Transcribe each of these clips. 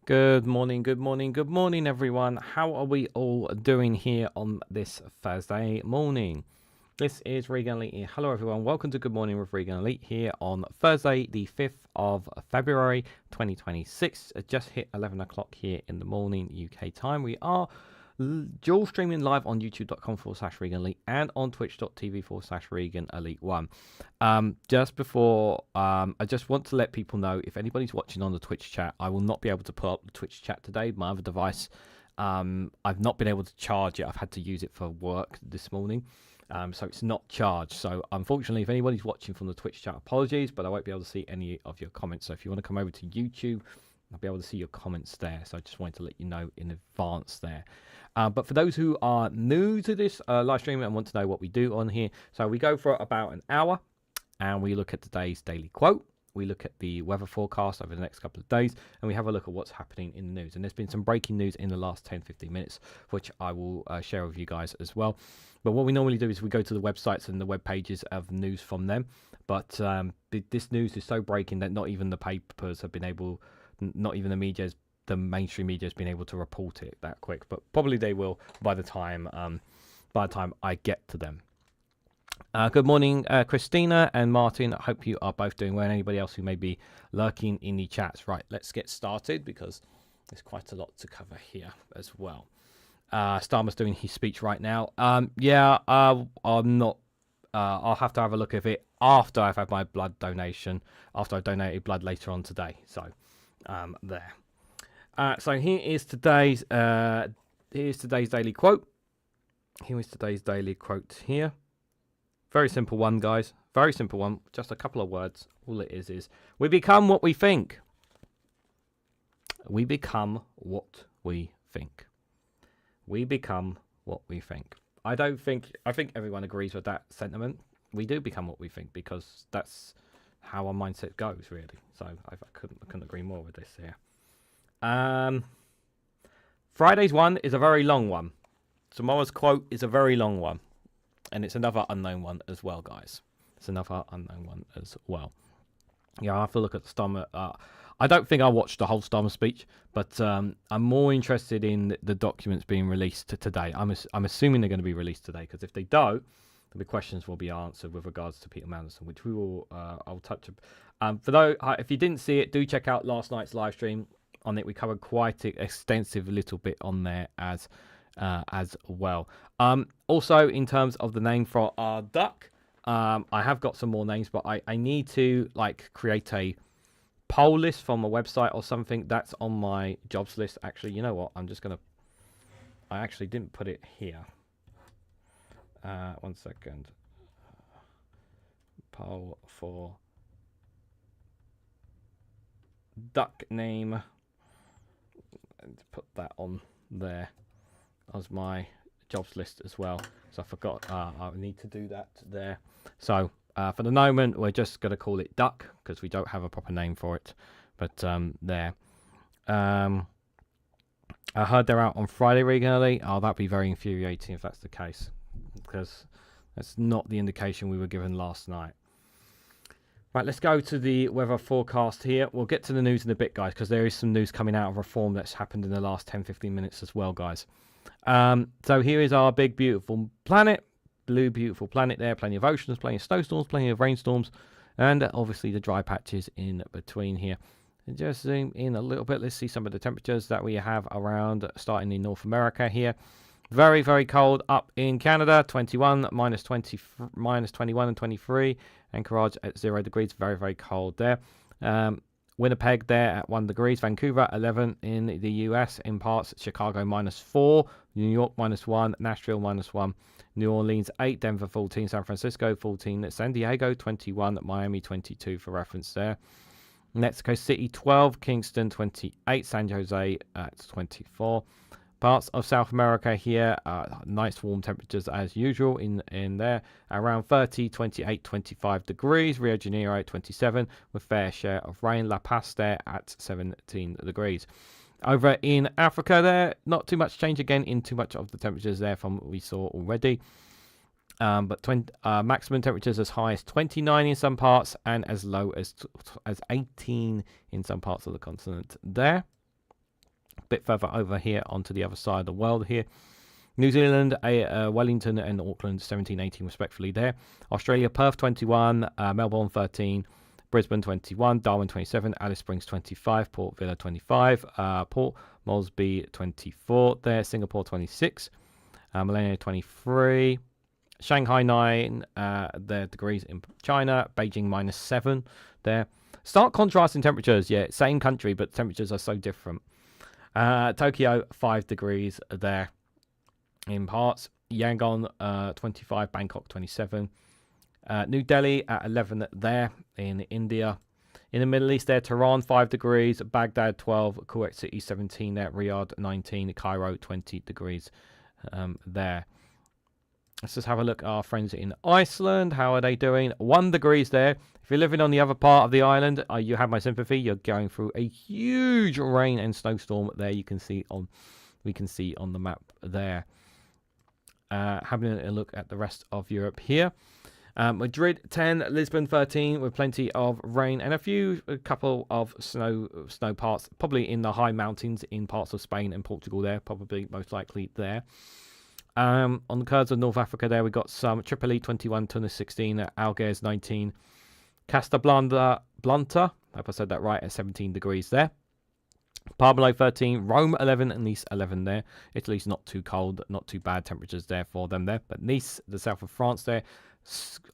Good morning, good morning, good morning, everyone. How are we all doing here on this Thursday morning? This is Reganelite here. Hello, everyone. Welcome to Good Morning with Reganelite here on Thursday, the 5th of February, 2026. It just hit 11 o'clock here in the morning, UK time. We are dual streaming live on youtube.com/Reganelite and on twitch.tv/Reganelite1. Just before, I just want to let people know, if anybody's watching on the Twitch chat, I will not be able to put up the Twitch chat today. My other device, I've not been able to charge it. I've had to use it for work this morning. So it's not charged. So unfortunately, if anybody's watching from the Twitch chat, apologies, but I won't be able to see any of your comments. So if you want to come over to YouTube, I'll be able to see your comments there. So I just wanted to let you know in advance there. But for those who are new to this live stream and want to know what we do on here, so we go for about an hour and we look at today's daily quote. We look at the weather forecast over the next couple of days, and we have a look at what's happening in the news. And there's been some breaking news in the last 10-15 minutes, which I will share with you guys as well. But what we normally do is we go to the websites and the web pages of news from them. But this news is so breaking that not even the papers have been able, not even the mainstream media has been able to report it that quick. But probably they will by the time I get to them. Good morning, Christina and Martin. I hope you are both doing well. And anybody else who may be lurking in the chats. Right, let's get started because there's quite a lot to cover here as well. Starmer's doing his speech right now. I'm not. I'll have to have a look at it after I've had my blood donation. After I've donated blood later on today. So, there. So here is today's. Here's today's daily quote. Here is today's daily quote here. Very simple one, guys. Very simple one. Just a couple of words. All it is we become what we think. We become what we think. We become what we think. I think everyone agrees with that sentiment. We do become what we think because that's how our mindset goes, really. So I couldn't agree more with this here. Friday's one is a very long one. Tomorrow's quote is a very long one. And it's another unknown one as well, guys. It's another unknown one as well. Yeah, I have to look at the Starmer. I don't think I watched the whole Starmer speech, but I'm more interested in the documents being released today. I'm assuming they're going to be released today, because if they don't, the questions will be answered with regards to Peter Mandelson, which we will. I'll touch. For those, if you didn't see it, do check out last night's live stream. On it, we covered quite an extensive little bit on there as well. Also, in terms of the name for our duck, I have got some more names, but I need to create a poll list from a website or something that's on my jobs list. Actually, you know what? I actually didn't put it here. 1 second. Poll for duck name. And put that on there as my jobs list as well. So I forgot. I need to do that there. So for the moment, we're just going to call it duck because we don't have a proper name for it. But there. I heard they're out on Friday regularly. Oh, that'd be very infuriating if that's the case, because that's not the indication we were given last night. Right, let's go to the weather forecast here. We'll get to the news in a bit, guys, because there is some news coming out of reform that's happened in the last 10-15 minutes as well, guys. So here is our big, beautiful planet. Blue, beautiful planet there. Plenty of oceans, plenty of snowstorms, plenty of rainstorms, and obviously the dry patches in between here. And just zoom in a little bit. Let's see some of the temperatures that we have around, starting in North America here. Very, very cold up in Canada, 21, minus 21 and 23. Anchorage at 0 degrees, very, very cold there. Winnipeg there at 1 degrees. Vancouver, 11 in the US in parts. Chicago, -4. New York, -1. Nashville, -1. New Orleans, 8. Denver, 14. San Francisco, 14. San Diego, 21. Miami, 22 for reference there. Mexico City, 12. Kingston, 28. San Jose at 24. Parts of South America here, nice warm temperatures as usual in there, around 30, 28, 25 degrees. Rio de Janeiro, 27, with fair share of rain. La Paz there at 17 degrees. Over in Africa there, not too much change again in too much of the temperatures there from what we saw already. But maximum temperatures as high as 29 in some parts and as low as 18 in some parts of the continent there. bit further over here onto the other side of the world here. New Zealand, Wellington and Auckland 17, 18 respectively there. Australia, Perth 21, Melbourne 13, Brisbane 21, Darwin 27, Alice Springs 25, Port Vila 25, Port Moresby 24 there, Singapore 26, Millennia 23, Shanghai 9 there degrees in China, Beijing -7 there. Stark contrast in temperatures, yeah, same country, but temperatures are so different. Tokyo 5 degrees there in parts. Yangon 25, Bangkok 27. New Delhi at 11 there in India. In the Middle East there, Tehran 5 degrees, Baghdad 12, Kuwait City 17 there, Riyadh 19, Cairo 20 degrees there. Let's just have a look at our friends in Iceland. How are they doing? 1 degrees there. If you're living on the other part of the island, you have my sympathy. You're going through a huge rain and snowstorm there. We can see on the map there. Having a look at the rest of Europe here. Madrid 10, Lisbon 13 with plenty of rain and a couple of snow parts, probably in the high mountains in parts of Spain and Portugal there, probably most likely there. On the curves of North Africa there, we got some Tripoli 21, Tunis 16, Algiers 19, Casablanca, I hope I said that right, at 17 degrees there. Parmelo 13, Rome 11, and Nice 11 there. Italy's not too cold, not too bad temperatures there for them there. But Nice, the south of France there,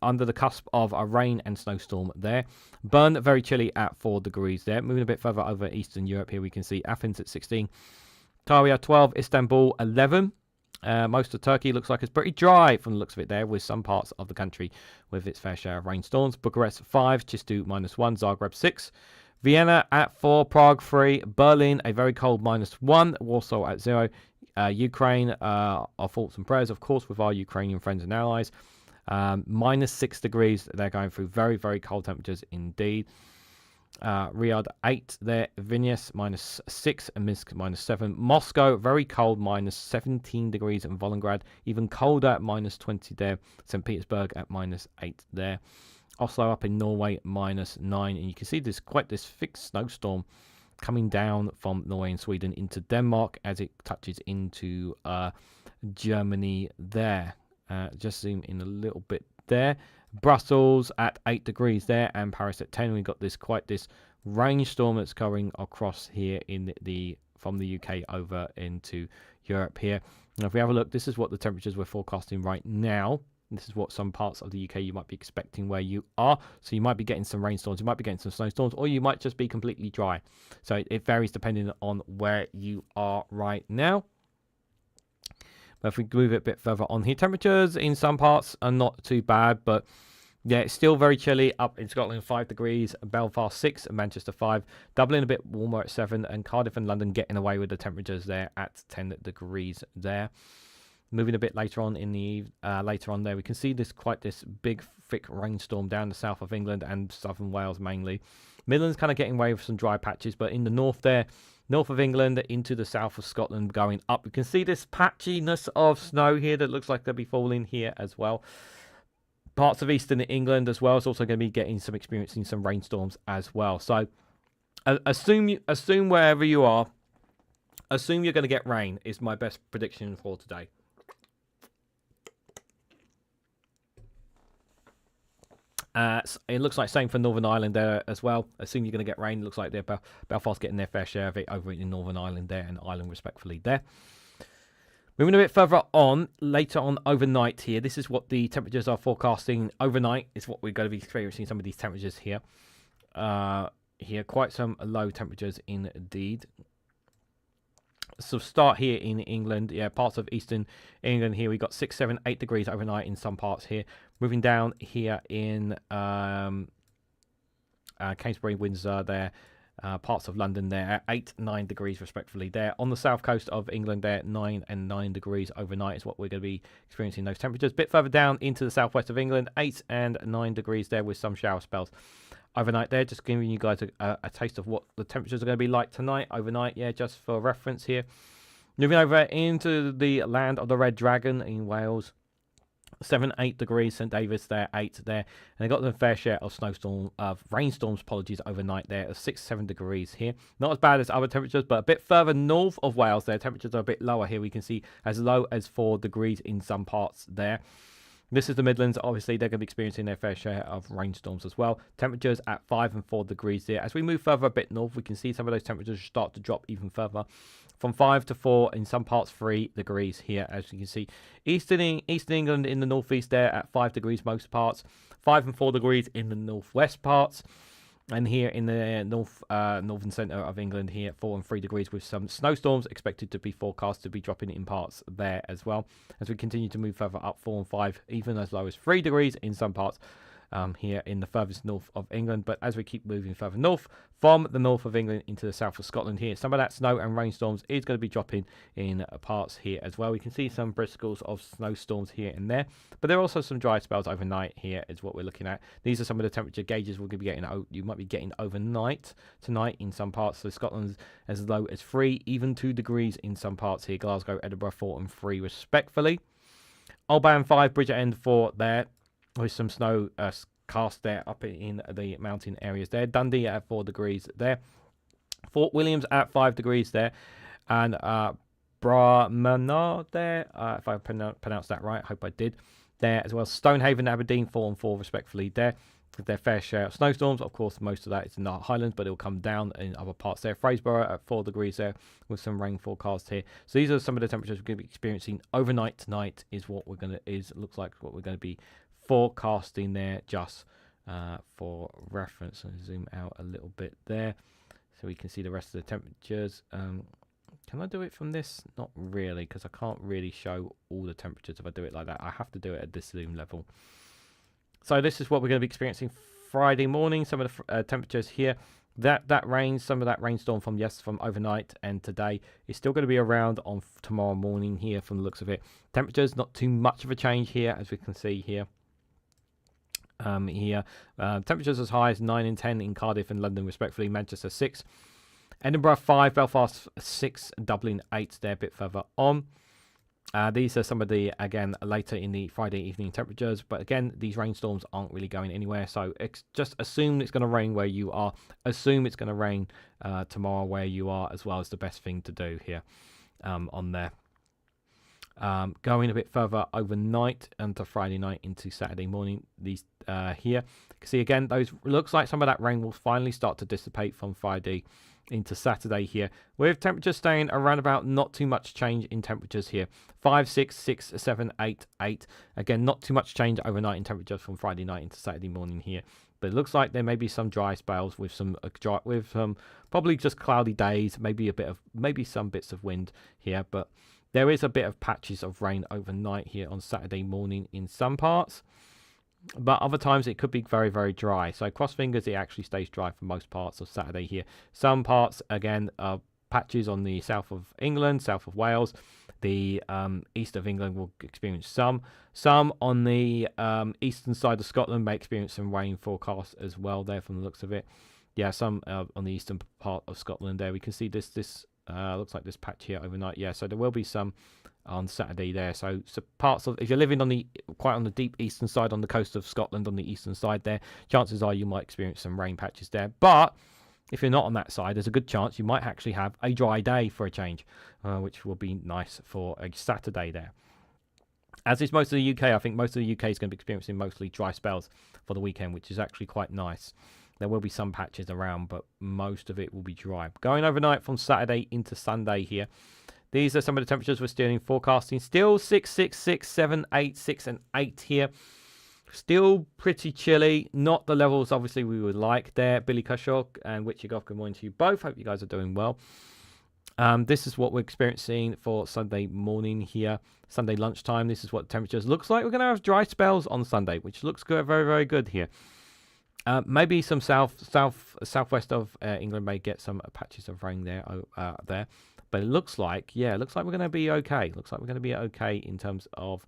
under the cusp of a rain and snowstorm there. Bern, very chilly at 4 degrees there. Moving a bit further over Eastern Europe here, we can see Athens at 16, Antalya 12, Istanbul 11. Most of Turkey looks like it's pretty dry from the looks of it there, with some parts of the country with its fair share of rainstorms. Bucharest 5, Chistu -1, Zagreb 6, Vienna at 4, Prague 3, Berlin a very cold -1, Warsaw at 0. Ukraine, our thoughts and prayers, of course, with our Ukrainian friends and allies. -6 degrees. They're going through very, very cold temperatures indeed. Riyadh 8 there, Vilnius -6, and Minsk -7. Moscow very cold, -17 degrees, and Volgograd even colder at -20 there. St. Petersburg at -8 there. Oslo up in Norway -9, and you can see this thick snowstorm coming down from Norway and Sweden into Denmark as it touches into Germany there. Just zoom in a little bit there. Brussels at 8 degrees there, and Paris at 10. We've got this rainstorm that's going across here from the UK over into Europe here. Now, if we have a look, this is what the temperatures we're forecasting right now. This is what some parts of the UK you might be expecting where you are. So you might be getting some rainstorms, you might be getting some snowstorms, or you might just be completely dry. So it varies depending on where you are right now. But if we move it a bit further on here, temperatures in some parts are not too bad, but yeah, it's still very chilly. Up in Scotland, 5 degrees, Belfast 6, and Manchester 5, Dublin a bit warmer at 7, and Cardiff and London getting away with the temperatures there at 10 degrees there. Moving a bit later on there, we can see this big, thick rainstorm down the south of England and southern Wales mainly. Midlands kind of getting away with some dry patches, but in the north there, north of England into the south of Scotland going up. We can see this patchiness of snow here that looks like they'll be falling here as well. Parts of eastern England as well is also going to be experiencing some rainstorms as well. So assume wherever you are, assume you're going to get rain is my best prediction for today. It looks like same for Northern Ireland there as well. Assume you're going to get rain. It looks like Belfast getting their fair share of it over in Northern Ireland there, and Ireland respectfully there. Moving a bit further on, later on overnight here, this is what the temperatures are forecasting overnight. Is what we're going to be experiencing, some of these temperatures here. Here, quite some low temperatures indeed. So start here in England, yeah, parts of eastern England here, we got 6, 7, 8 degrees overnight in some parts here. Moving down here in Cambridge, Windsor there, parts of London there, 8, 9 degrees respectively there. On the south coast of England there, 9 and 9 degrees overnight is what we're going to be experiencing those temperatures. Bit further down into the southwest of England, 8 and 9 degrees there with some shower spells overnight there. Just giving you guys a taste of what the temperatures are going to be like tonight overnight, yeah, just for reference here. Moving over into the land of the Red Dragon in Wales. 7, 8 degrees. St David's there, 8 there, and they got the fair share of rainstorms. Apologies, overnight there of 6, 7 degrees here. Not as bad as other temperatures, but a bit further north of Wales, their temperatures are a bit lower here. We can see as low as 4 degrees in some parts there. This is the Midlands. Obviously, they're going to be experiencing their fair share of rainstorms as well. Temperatures at 5 and 4 degrees there. As we move further a bit north, we can see some of those temperatures start to drop even further. From 5 to 4, in some parts 3 degrees here, as you can see. Eastern England in the northeast there at 5 degrees most parts. 5 and 4 degrees in the northwest parts. And here in the northern centre of England here, 4 and 3 degrees with some snowstorms expected to be forecast to be dropping in parts there as well. As we continue to move further up, 4 and 5, even as low as 3 degrees in some parts here in the furthest north of England. But as we keep moving further north, from the north of England into the south of Scotland here, some of that snow and rainstorms is going to be dropping in parts here as well. We can see some briskles of snowstorms here and there, but there are also some dry spells overnight here is what we're looking at. These are some of the temperature gauges we're going to be getting. You might be getting overnight tonight in some parts. So Scotland's as low as 3, even 2 degrees in some parts here. Glasgow, Edinburgh 4 and 3 respectfully. Oldham 5, Bridgend 4 there, with some snow cast there up in the mountain areas there. Dundee at 4 degrees there. Fort Williams at 5 degrees there. And Brahmanah there, if I pronounced that right, I hope I did, there as well. Stonehaven, Aberdeen 4 and 4 respectfully there. With their fair share of snowstorms. Of course, most of that is in the Highlands, but it'll come down in other parts there. Fraserburgh at 4 degrees there with some rain forecast here. So these are some of the temperatures we're going to be experiencing overnight tonight. Looks like what we're going to be forecasting there, just for reference. And zoom out a little bit there so we can see the rest of the temperatures. Can I do it from this? Not really, because I can't really show all the temperatures if I do it like that. I have to do it at this zoom level. So this is what we're going to be experiencing Friday morning. Some of the temperatures here. That rain, some of that rainstorm from overnight and today is still going to be around on tomorrow morning here from the looks of it. Temperatures, not too much of a change here, as we can see here. Temperatures as high as 9 and 10 in Cardiff and London respectively. Manchester 6, Edinburgh 5, Belfast 6, Dublin 8 there a bit further on. These are some of the, again, later in the Friday evening temperatures. But again, these rainstorms aren't really going anywhere. So just assume it's going to rain where you are. Assume it's going to rain tomorrow where you are as well, is the best thing to do here on there. Going a bit further overnight into Friday night into Saturday morning, these here. You can see again, those looks like some of that rain will finally start to dissipate from Friday into Saturday here, with temperatures staying around about, not too much change in temperatures here. 5, 6, 6, 7, 8, 8. Again, not too much change overnight in temperatures from Friday night into Saturday morning here. But it looks like there may be some dry spells with some probably just cloudy days, maybe some bits of wind here, but there is a bit of patches of rain overnight here on Saturday morning in some parts. But other times it could be very, very dry. So cross fingers, it actually stays dry for most parts of Saturday here. Some parts, again, patches on the south of England, south of Wales. The east of England will experience some. Some on the eastern side of Scotland may experience some rain forecast as well there from the looks of it. Yeah, some on the eastern part of Scotland there. We can see this looks like this patch here overnight. Yeah, so there will be some on Saturday there. So parts of, if you're living on quite on the deep eastern side on the coast of Scotland, on the eastern side there, chances are you might experience some rain patches there. But if you're not on that side, there's a good chance you might actually have a dry day for a change, which will be nice for a Saturday there. As is most of the UK, I think most of the UK is going to be experiencing mostly dry spells for the weekend, which is actually quite nice. There will be some patches around, but most of it will be dry. Going overnight from Saturday into Sunday here. These are some of the temperatures we're still forecasting. Still 6, 6, 6, 7, 8, 6 and 8 here. Still pretty chilly. Not the levels, obviously, we would like there. Billy Cushok and Witchy Goth, good morning to you both. Hope you guys are doing well. This is what we're experiencing for Sunday morning here. Sunday lunchtime. This is what temperatures looks like. We're going to have dry spells on Sunday, which looks good, very, very good here. Maybe some southwest of England may get some patches of rain there. But it looks like we're going to be okay. Looks like we're going to be okay in terms of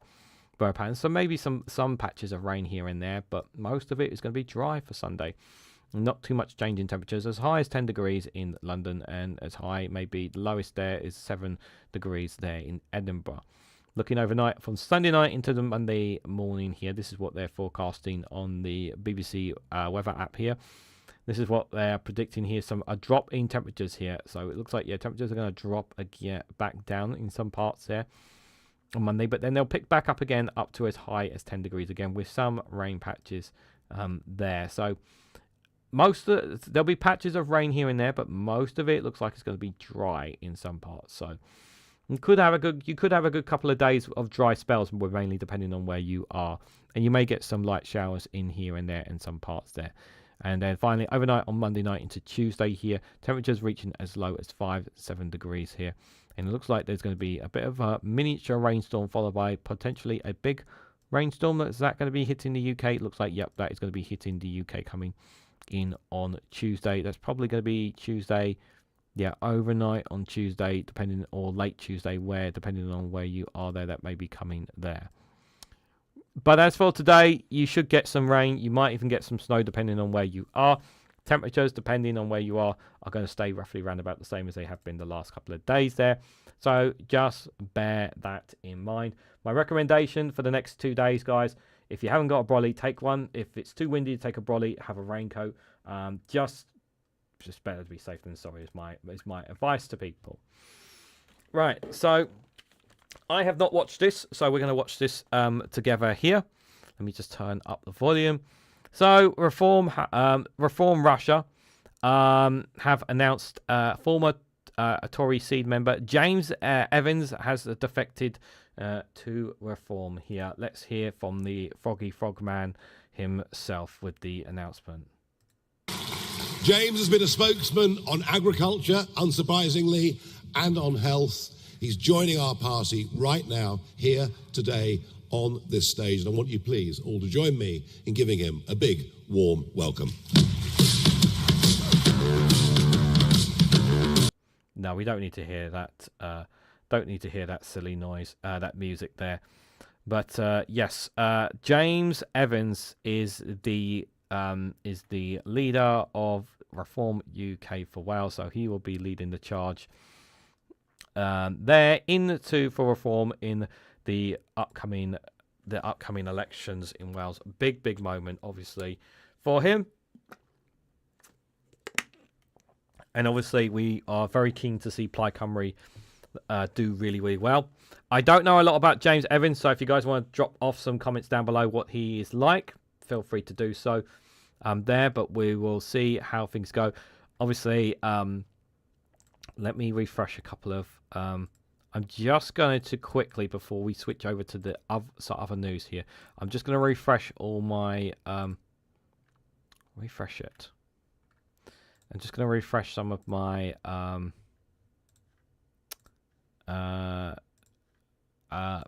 weather patterns. So maybe some patches of rain here and there, but most of it is going to be dry for Sunday. Not too much change in temperatures. As high as 10 degrees in London, and as high, maybe the lowest there is 7 degrees there in Edinburgh. Looking overnight from Sunday night into the Monday morning here. This is what they're forecasting on the BBC weather app here. This is what they're predicting here. A drop in temperatures here. So it looks like, yeah, temperatures are going to drop again, back down in some parts there on Monday. But then they'll pick back up again up to as high as 10 degrees again with some rain patches there. So there'll be patches of rain here and there, but most of it looks like it's going to be dry in some parts. So you could have a good couple of days of dry spells, mainly depending on where you are, and you may get some light showers in here and there in some parts there. And then finally, overnight on Monday night into Tuesday here, temperatures reaching as low as 5-7 degrees here, and it looks like there's going to be a bit of a miniature rainstorm followed by potentially a big rainstorm. Is that going to be hitting the UK? It looks like, yep, that is going to be hitting the UK coming in on Tuesday. That's probably going to be Tuesday. Yeah, overnight on Tuesday, depending, or late Tuesday, depending on where you are there, that may be coming there. But as for today, you should get some rain. You might even get some snow, depending on where you are. Temperatures, depending on where you are going to stay roughly around about the same as they have been the last couple of days there. So just bear that in mind. My recommendation for the next 2 days, guys, if you haven't got a brolly, take one. If it's too windy, take a brolly, have a raincoat. Just better to be safe than sorry is my advice to people. Right, so I have not watched this, so we're going to watch this together here. Let me just turn up the volume. So Reform Russia have announced former Tory seed member James Evans has defected to Reform here. Let's hear from the Froggy Frogman himself with the announcement. James has been a spokesman on agriculture, unsurprisingly, and on health. He's joining our party right now, here today on this stage. And I want you, please, all to join me in giving him a big, warm welcome. No, we don't need to hear that. Don't need to hear that silly noise, that music there. But yes, James Evans is the leader of Reform UK for Wales, so he will be leading the charge there for Reform in the upcoming elections in Wales. Big moment, obviously, for him. And obviously, we are very keen to see Plaid Cymru do really well. I don't know a lot about James Evans, so if you guys want to drop off some comments down below what he is like, feel free to do so there. But we will see how things go. Obviously, let me refresh a couple of... I'm just going to quickly, before we switch over to the other news here, I'm just going to refresh all my... refresh it. I'm just going to refresh some of my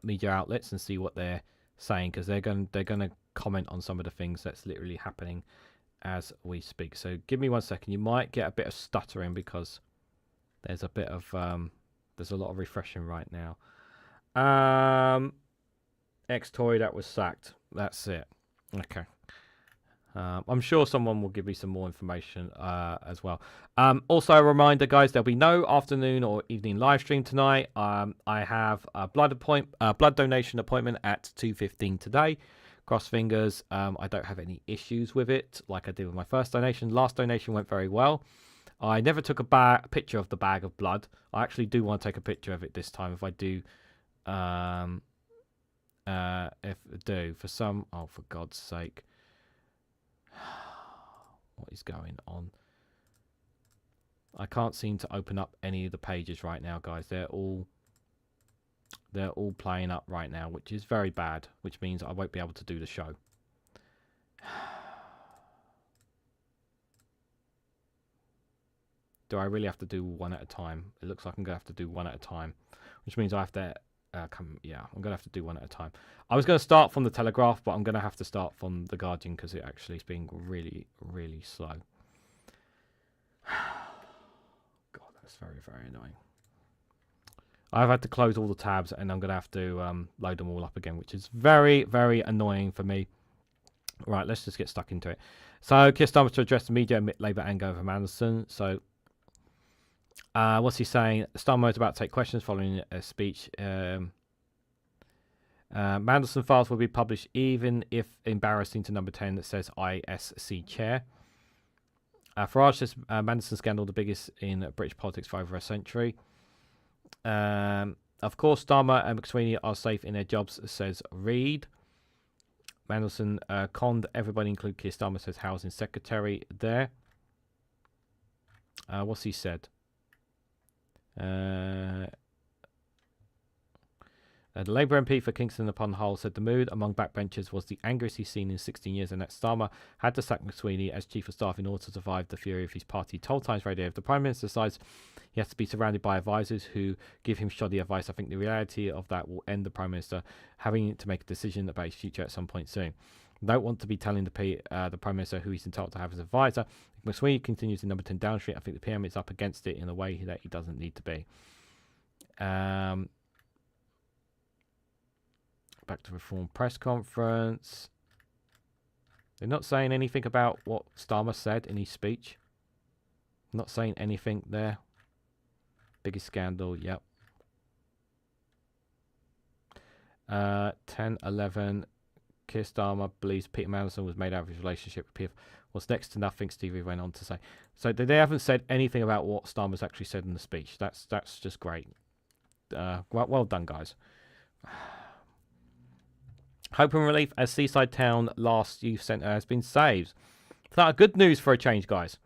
media outlets and see what they're saying, because they're going to comment on some of the things that's literally happening as we speak. So give me 1 second. You might get a bit of stuttering because there's a bit of there's a lot of refreshing right now. Ex-Tory that was sacked. That's it. Okay. I'm sure someone will give me some more information as well. Also, a reminder, guys, there'll be no afternoon or evening live stream tonight. I have a blood donation appointment at 2:15 today. Cross fingers. I don't have any issues with it like I did with my first donation. Last donation went very well. I never took a picture of the bag of blood. I actually do want to take a picture of it this time. If I do, for some, oh, for God's sake. What is going on? I can't seem to open up any of the pages right now, guys. They're all playing up right now, which is very bad, which means I won't be able to do the show. Do I really have to do one at a time? It looks like I'm going to have to do one at a time, which means I have to I'm going to have to do one at a time. I was going to start from the Telegraph, but I'm going to have to start from the Guardian because it actually is being really slow. God, that's very annoying. I've had to close all the tabs, and I'm going to have to load them all up again, which is very annoying for me. Right, let's just get stuck into it. So, Keir Starmer to address the media, Labour and Gavin Anderson. So, what's he saying? Starmer is about to take questions following a speech. Mandelson files will be published even if embarrassing to number 10 that says ISC chair. Farage says Mandelson scandal the biggest in British politics for over a century. Of course, Starmer and McSweeney are safe in their jobs, says Reed. Mandelson conned everybody, including Keir Starmer, says Housing Secretary there. What's he said? The Labour MP for Kingston upon Hull said the mood among backbenchers was the angriest he's seen in 16 years, and that Starmer had to sack McSweeney as Chief of Staff in order to survive the fury of his party. Told Times Radio, if the Prime Minister decides he has to be surrounded by advisors who give him shoddy advice, I think the reality of that will end the Prime Minister having to make a decision about his future at some point soon. I don't want to be telling the Prime Minister who he's entitled to have as advisor. If McSweeney continues in number 10 Downing Street, I think the PM is up against it in a way that he doesn't need to be. Back to Reform press conference. They're not saying anything about what Starmer said in his speech. Not saying anything there. Biggest scandal, yep. 10-11. Keir Starmer believes Peter Mandelson was made out of his relationship with PF. Was next to nothing, Stevie went on to say. So they haven't said anything about what Starmer's actually said in the speech. That's just great. Well done, guys. Hope and relief as Seaside Town last youth centre has been saved. That's good news for a change, guys.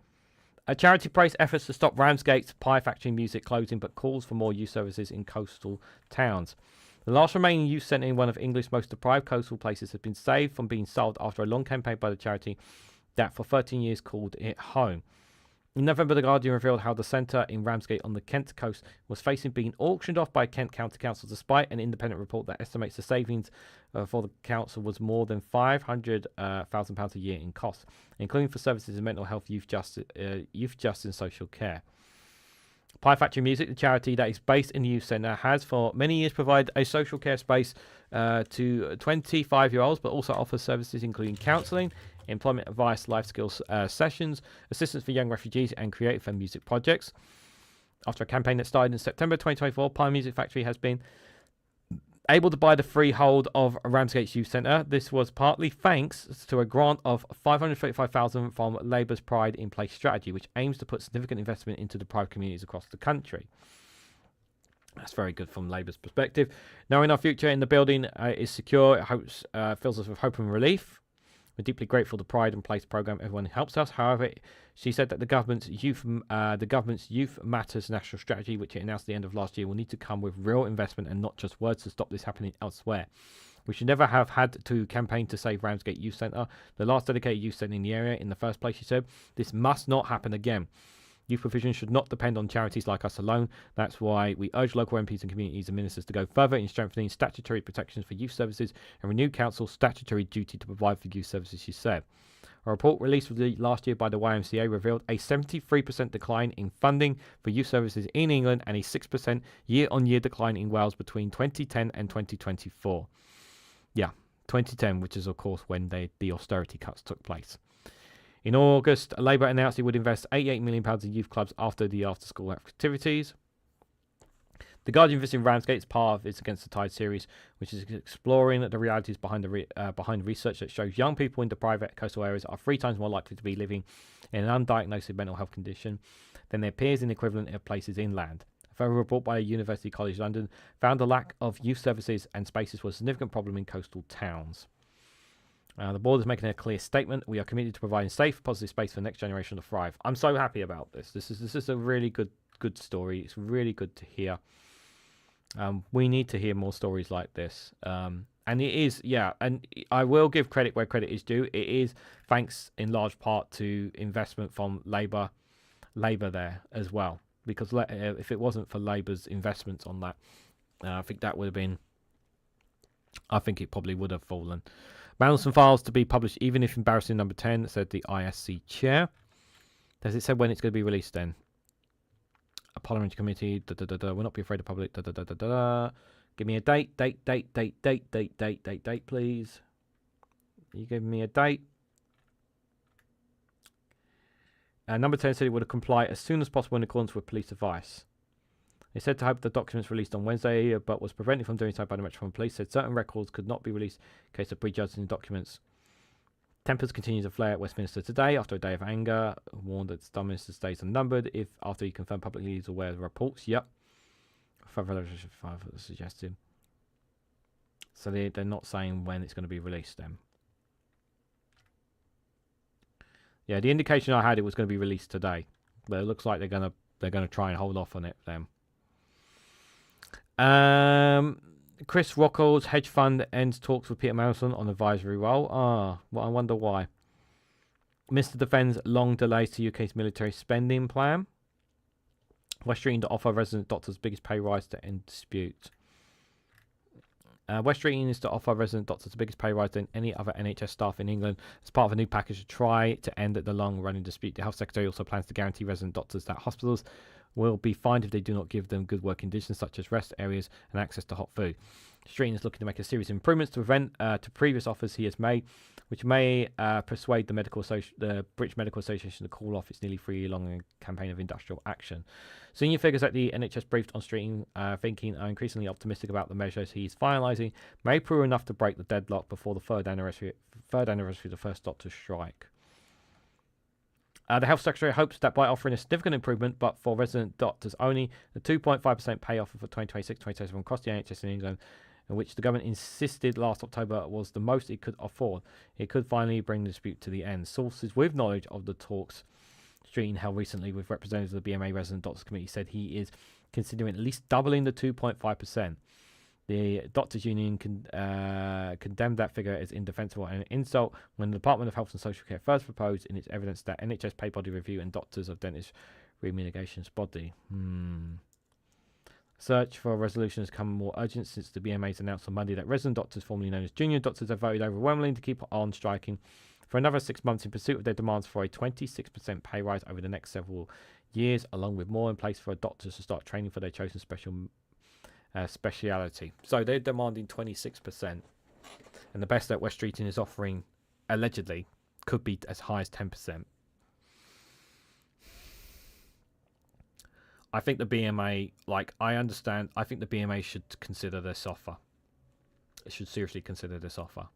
A charity praised efforts to stop Ramsgate's pie factory music closing, but calls for more youth services in coastal towns. The last remaining youth centre in one of England's most deprived coastal places has been saved from being sold after a long campaign by the charity that for 13 years called it home. In November, The Guardian revealed how the centre in Ramsgate on the Kent coast was facing being auctioned off by Kent County Council, despite an independent report that estimates the savings for the council was more than £500,000 a year in costs, including for services in mental health, youth justice and social care. Pie Factory Music, the charity that is based in the youth centre, has for many years provided a social care space to 25-year-olds, but also offers services including counselling, employment advice, life skills sessions, assistance for young refugees, and creative and music projects. After a campaign that started in September 2024, Pie Music Factory has been able to buy the freehold of Ramsgate's Youth Centre. This was partly thanks to a grant of $535,000 from Labour's Pride in Place strategy, which aims to put significant investment into deprived communities across the country. That's very good from Labour's perspective. Knowing our future in the building is secure, it fills us with hope and relief. We're deeply grateful to Pride and Place programme. Everyone helps us. However, she said that the government's Youth Matters national strategy, which it announced at the end of last year, will need to come with real investment and not just words to stop this happening elsewhere. We should never have had to campaign to save Ramsgate Youth Centre, the last dedicated youth centre in the area in the first place, she said. This must not happen again. Youth provision should not depend on charities like us alone. That's why we urge local MPs and communities and ministers to go further in strengthening statutory protections for youth services and renew council's statutory duty to provide for youth services, she said. A report released last year by the YMCA revealed a 73% decline in funding for youth services in England and a 6% year-on-year decline in Wales between 2010 and 2024. Yeah, 2010, which is, of course, when the austerity cuts took place. In August, Labour announced it would invest £88 million in youth clubs after the after-school activities. The Guardian visiting Ramsgate is part of its Against the Tide series, which is exploring the realities behind research that shows young people in deprived coastal areas are 3 times more likely to be living in an undiagnosed mental health condition than their peers in equivalent places inland. A further report by University College London found the lack of youth services and spaces was a significant problem in coastal towns. The board is making a clear statement. We are committed to providing safe, positive space for the next generation to thrive. I'm so happy about this. This is a really good story. It's really good to hear. We need to hear more stories like this. And it is, yeah, and I will give credit where credit is due. It is thanks in large part to investment from Labour there as well. Because if it wasn't for Labour's investments on that, I think that would have been, I think it probably would have fallen. Mandelson files to be published even if embarrassing number 10, said the ISC chair. Does it say when it's going to be released then? A parliamentary committee, will not be afraid of public, Give me a date, please. Are you giving me a date? Number 10 said it would comply as soon as possible in accordance with police advice. It said to hope the documents released on Wednesday, but was prevented from doing so by the Metropolitan Police. Said certain records could not be released in case of prejudging documents. Tempers continue to flare at Westminster today after a day of anger. Warned that the minister's days are numbered if after he confirmed publicly he's aware of the reports. Yep. Further suggested. So they're not saying when it's going to be released then. Yeah, the indication I had it was going to be released today, but it looks like they're going to try and hold off on it then. Chris Rockall's hedge fund ends talks with Peter Mandelson on advisory role. Well, I wonder why. Mr. defends long delays to UK's military spending plan. West Streeting to offer resident doctors biggest pay rise to end dispute. West Streeting is to offer resident doctors the biggest pay rise than any other NHS staff in England as part of a new package to try to end the long-running dispute. The Health Secretary also plans to guarantee resident doctors that hospitals will be fined if they do not give them good working conditions such as rest areas and access to hot food. Streeting is looking to make a series of improvements to prevent to previous offers he has made, which may persuade the British Medical Association to call off its nearly 3-year-long campaign of industrial action. Senior figures at the NHS briefed on Streeting thinking are increasingly optimistic about the measures he is finalising may prove enough to break the deadlock before the third anniversary of the first doctor's strike. The Health Secretary hopes that by offering a significant improvement, but for resident doctors only, the 2.5% pay offer for 2026-2027 across the NHS in England, in which the government insisted last October was the most it could afford, it could finally bring the dispute to the end. Sources with knowledge of the talks Streeting held recently with representatives of the BMA Resident Doctors Committee said he is considering at least doubling the 2.5%. The Doctors Union condemned that figure as indefensible and an insult when the Department of Health and Social Care first proposed in its evidence that NHS pay body review and doctors of dentist remunerations body. Search for a resolution has become more urgent since the BMA's announced on Monday that resident doctors, formerly known as junior doctors, have voted overwhelmingly to keep on striking for another 6 months in pursuit of their demands for a 26% pay rise over the next several years, along with more in place for doctors to start training for their chosen speciality. So they're demanding 26%, and the best that West Streeting is offering, allegedly, could be as high as 10%. I think the BMA, I think the BMA should consider this offer. It should seriously consider this offer.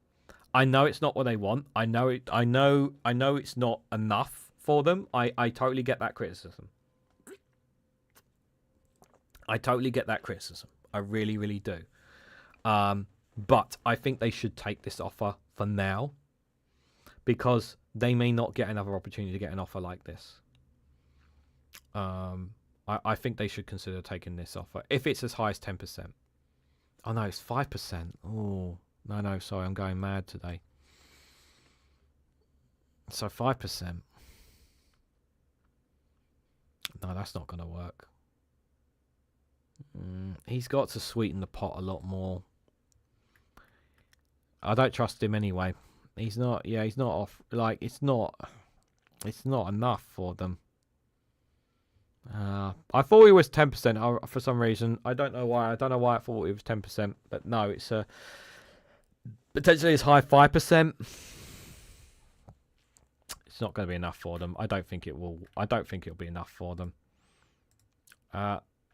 I know it's not what they want. I know it's not enough for them. I totally get that criticism. I really, really do. But I think they should take this offer for now, because they may not get another opportunity to get an offer like this. I think they should consider taking this offer if it's as high as 10%. Oh no, it's 5%. Oh no, sorry, I'm going mad today. So 5%. No, that's not going to work. He's got to sweeten the pot a lot more. I don't trust him anyway. He's not off. Like, it's not enough for them. I thought it was 10% for some reason. I don't know why. I thought it was 10%, but no, it's potentially as high 5%. It's not going to be enough for them. I don't think it will. I don't think it'll be enough for them.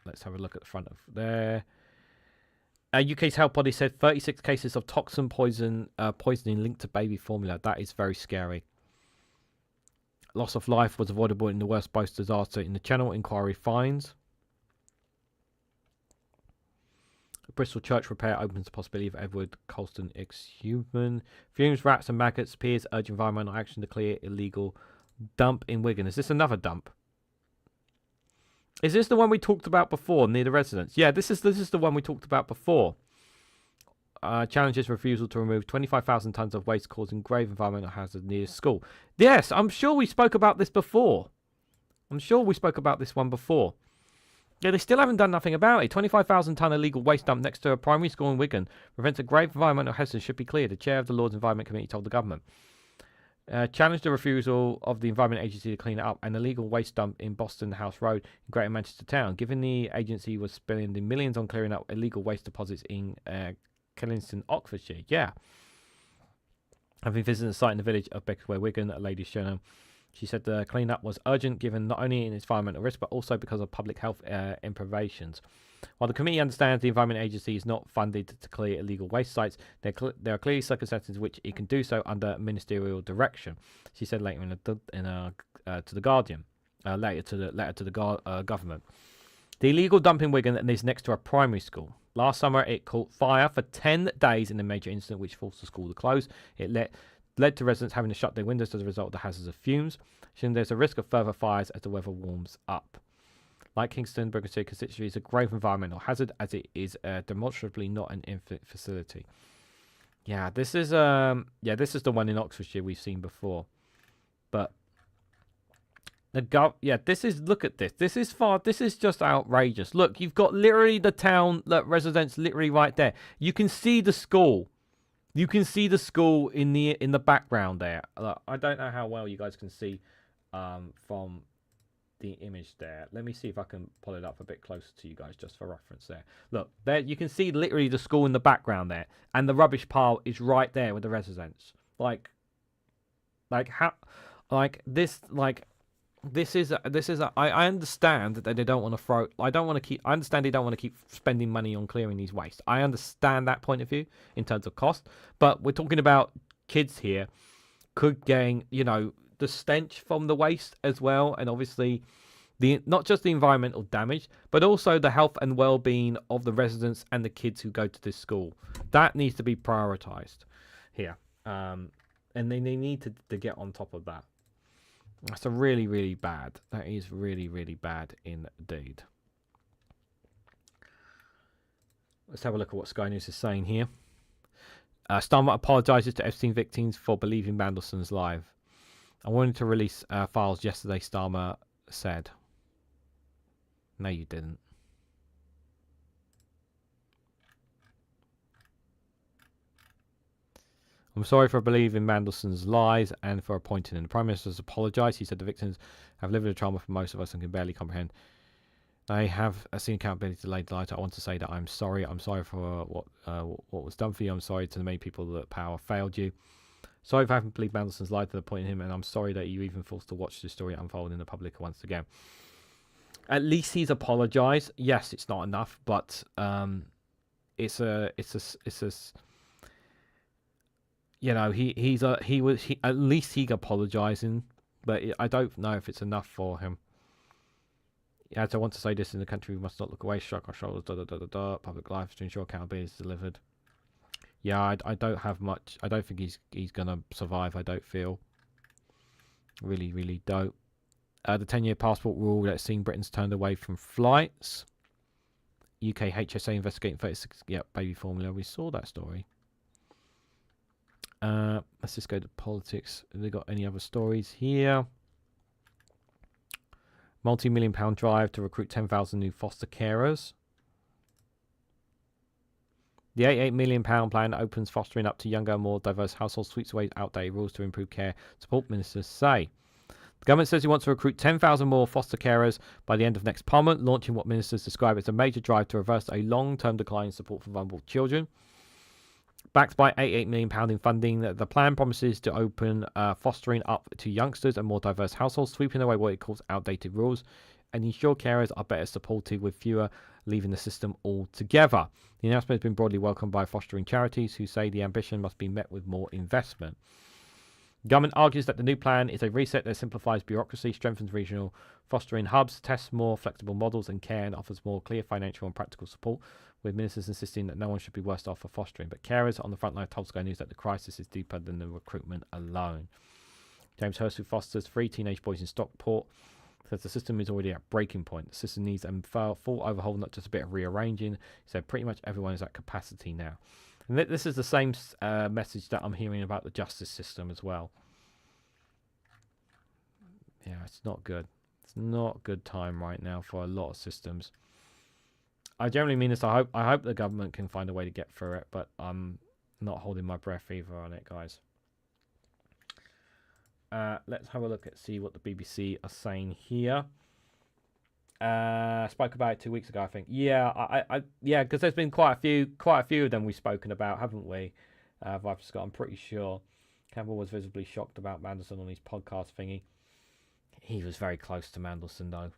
Let's have a look at the front of there. UK's health body said 36 cases of toxin poisoning linked to baby formula. That is very scary. Loss of life was avoidable in the worst boat disaster in the Channel. Inquiry finds. Bristol church repair opens the possibility of Edward Colston exhuman. Fumes, rats and maggots. Peers urge environmental action to clear illegal dump in Wigan. Is this another dump? Is this the one we talked about before near the residence? Yeah, this is the one we talked about before. Challenges refusal to remove 25,000 tonnes of waste causing grave environmental hazard near school. Yes, I'm sure we spoke about this before. I'm sure we spoke about this one before. Yeah, they still haven't done nothing about it. 25,000 tonne illegal waste dump next to a primary school in Wigan prevents a grave environmental hazard should be cleared. The chair of the Lords Environment Committee told the government. Challenged the refusal of the Environment Agency to clean it up, an illegal waste dump in Boston House Road in Greater Manchester Town. Given the agency was spending millions on clearing up illegal waste deposits in Killington, Oxfordshire. Yeah. Having visited the site in the village of Beckware, Wigan, a Ladies' Journal She said the cleanup was urgent given not only its environmental risk but also because of public health implications. While the committee understands the Environment Agency is not funded to clear illegal waste sites, there are clearly circumstances in which it can do so under ministerial direction. She said later to the Guardian, later to the government. The illegal dumping Wigan is next to a primary school. Last summer, it caught fire for 10 days in a major incident which forced the school to close. It led to residents having to shut their windows as a result of the hazards of fumes. There's a risk of further fires as the weather warms up. Like Kingston, Briggside constituency is a grave environmental hazard as it is demonstrably not an infant facility. Yeah, this is the one in Oxfordshire we've seen before. But look at this. This is just outrageous. Look, you've got literally the town residents literally right there. You can see the school. You can see the school in the background there. I don't know how well you guys can see from the image there. Let me see if I can pull it up a bit closer to you guys just for reference there. Look, there you can see literally the school in the background there, and the rubbish pile is right there with the residents. I understand that they don't want to throw. I understand they don't want to keep spending money on clearing these wastes. I understand that point of view in terms of cost, but we're talking about kids here could gain, the stench from the waste as well, and obviously not just the environmental damage, but also the health and well-being of the residents and the kids who go to this school. That needs to be prioritized here, and they need to get on top of that. That's a really, really bad. That is really, really bad indeed. Let's have a look at what Sky News is saying here. Starmer apologises to Epstein victims for believing Mandelson's lies. I wanted to release files yesterday, Starmer said. No, you didn't. I'm sorry for believing Mandelson's lies and for appointing him. The Prime Minister has apologised. He said the victims have lived with trauma for most of us and can barely comprehend. They have seen accountability to lay the light. I want to say that I'm sorry. I'm sorry for what was done for you. I'm sorry to the many people that power failed you. Sorry for having believed Mandelson's lied to the point in him, and I'm sorry that you even forced to watch this story unfold in the public once again. At least he's apologised. Yes, it's not enough, but it's at least he apologising, but I don't know if it's enough for him. As I want to say this in the country, we must not look away, shrug our shoulders, public life to ensure accountability is delivered. Yeah, I don't have much. I don't think he's gonna survive. I don't feel. Really, really don't. The 10-year passport rule that's seen Britain's turned away from flights. UK HSA investigating 36. Yep, baby formula. We saw that story. Let's just go to politics. Have they got any other stories here? Multi-million-pound drive to recruit 10,000 new foster carers. The £88 million plan opens fostering up to younger, more diverse households, sweeps away outdated rules to improve care, support ministers say. The government says it wants to recruit 10,000 more foster carers by the end of next Parliament, launching what ministers describe as a major drive to reverse a long-term decline in support for vulnerable children. Backed by £88 million in funding, the plan promises to open fostering up to youngsters and more diverse households, sweeping away what it calls outdated rules, and ensure carers are better supported with fewer leaving the system altogether. The announcement has been broadly welcomed by fostering charities who say the ambition must be met with more investment. The government argues that the new plan is a reset that simplifies bureaucracy, strengthens regional fostering hubs, tests more flexible models and care, and offers more clear financial and practical support, with ministers insisting that no one should be worse off for fostering. But carers on the front line told Sky News that the crisis is deeper than the recruitment alone. James Hurst, who fosters 3 teenage boys in Stockport, says the system is already at breaking point. The system needs a full overhaul, not just a bit of rearranging. He said pretty much everyone is at capacity now. And this is the same message that I'm hearing about the justice system as well. Yeah, it's not good. It's not a good time right now for a lot of systems. I generally mean this. I hope the government can find a way to get through it, but I'm not holding my breath either on it, guys. Let's have a look at see what the BBC are saying here. Spoke about it 2 weeks ago, I think. Yeah, yeah, because there's been quite a few of them we've spoken about, haven't we? I'm pretty sure. Campbell was visibly shocked about Manderson on his podcast thingy. He was very close to Mandelson, though.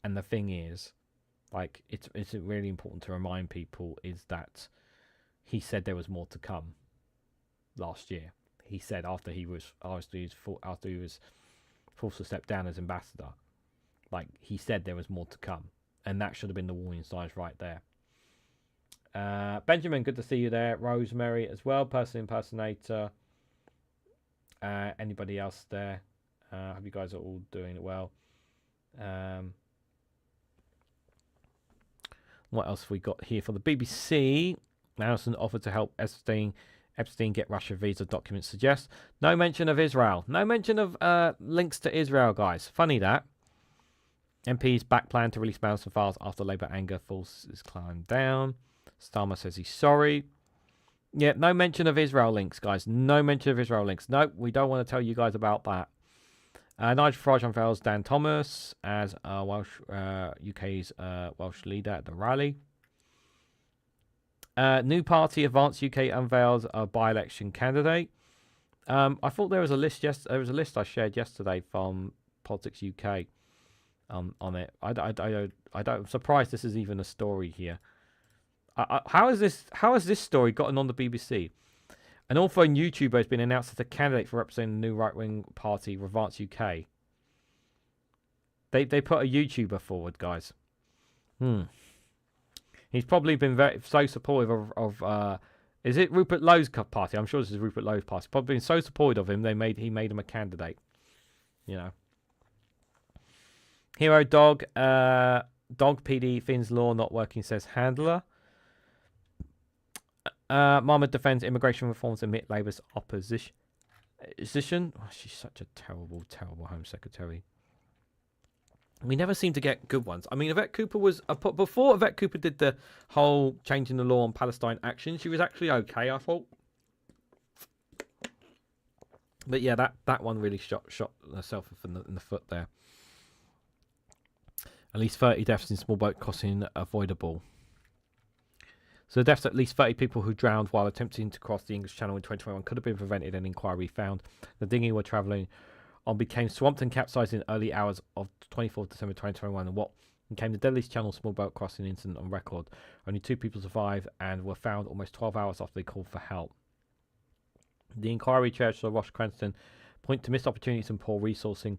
And the thing is, like, it's really important to remind people is that he said there was more to come last year. He said after he was forced to step down as ambassador, like, he said there was more to come, and that should have been the warning signs right there. Benjamin, good to see you there. Rosemary as well, person impersonator. Anybody else there? Hope you guys are all doing it well. What else have we got here for the BBC? Mandelson offered to help Epstein get Russia visa documents suggest. No mention of Israel. No mention of links to Israel, guys. Funny that. MPs back plan to release Mandelson files after Labour anger forces climb down. Starmer says he's sorry. Yeah, no mention of Israel links, guys. No mention of Israel links. No, we don't want to tell you guys about that. Nigel Farage unveils Dan Thomas as UK's Welsh leader at the rally. New party Advance UK unveils a by-election candidate. I thought there was a list. There was a list I shared yesterday from Politics UK on it. I'm surprised this is even a story here. How has this story gotten on the BBC? An author and YouTuber has been announced as a candidate for representing the new right-wing party, Advance UK. They put a YouTuber forward, guys. He's probably been so supportive of is it Rupert Lowe's party? I'm sure this is Rupert Lowe's party. Probably been so supportive of him, he made him a candidate. You know. Hero Dog, Dog PD Finn's law not working, says handler. Mahmoud defends immigration reforms amid Labour's opposition. Oh, she's such a terrible, terrible Home Secretary. We never seem to get good ones. I mean, Yvette Cooper was before Yvette Cooper did the whole changing the law on Palestine action. She was actually okay, I thought. But yeah, that one really shot herself in the foot there. At least 30 deaths in small boat crossing avoidable. So the deaths of at least 30 people who drowned while attempting to cross the English Channel in 2021 could have been prevented, an inquiry found. The dinghy were travelling on became swamped and capsized in early hours of 24th December 2021 and what became the deadliest Channel small boat crossing incident on record. Only 2 people survived and were found almost 12 hours after they called for help. The inquiry chaired Sir Ross Cranston point to missed opportunities and poor resourcing.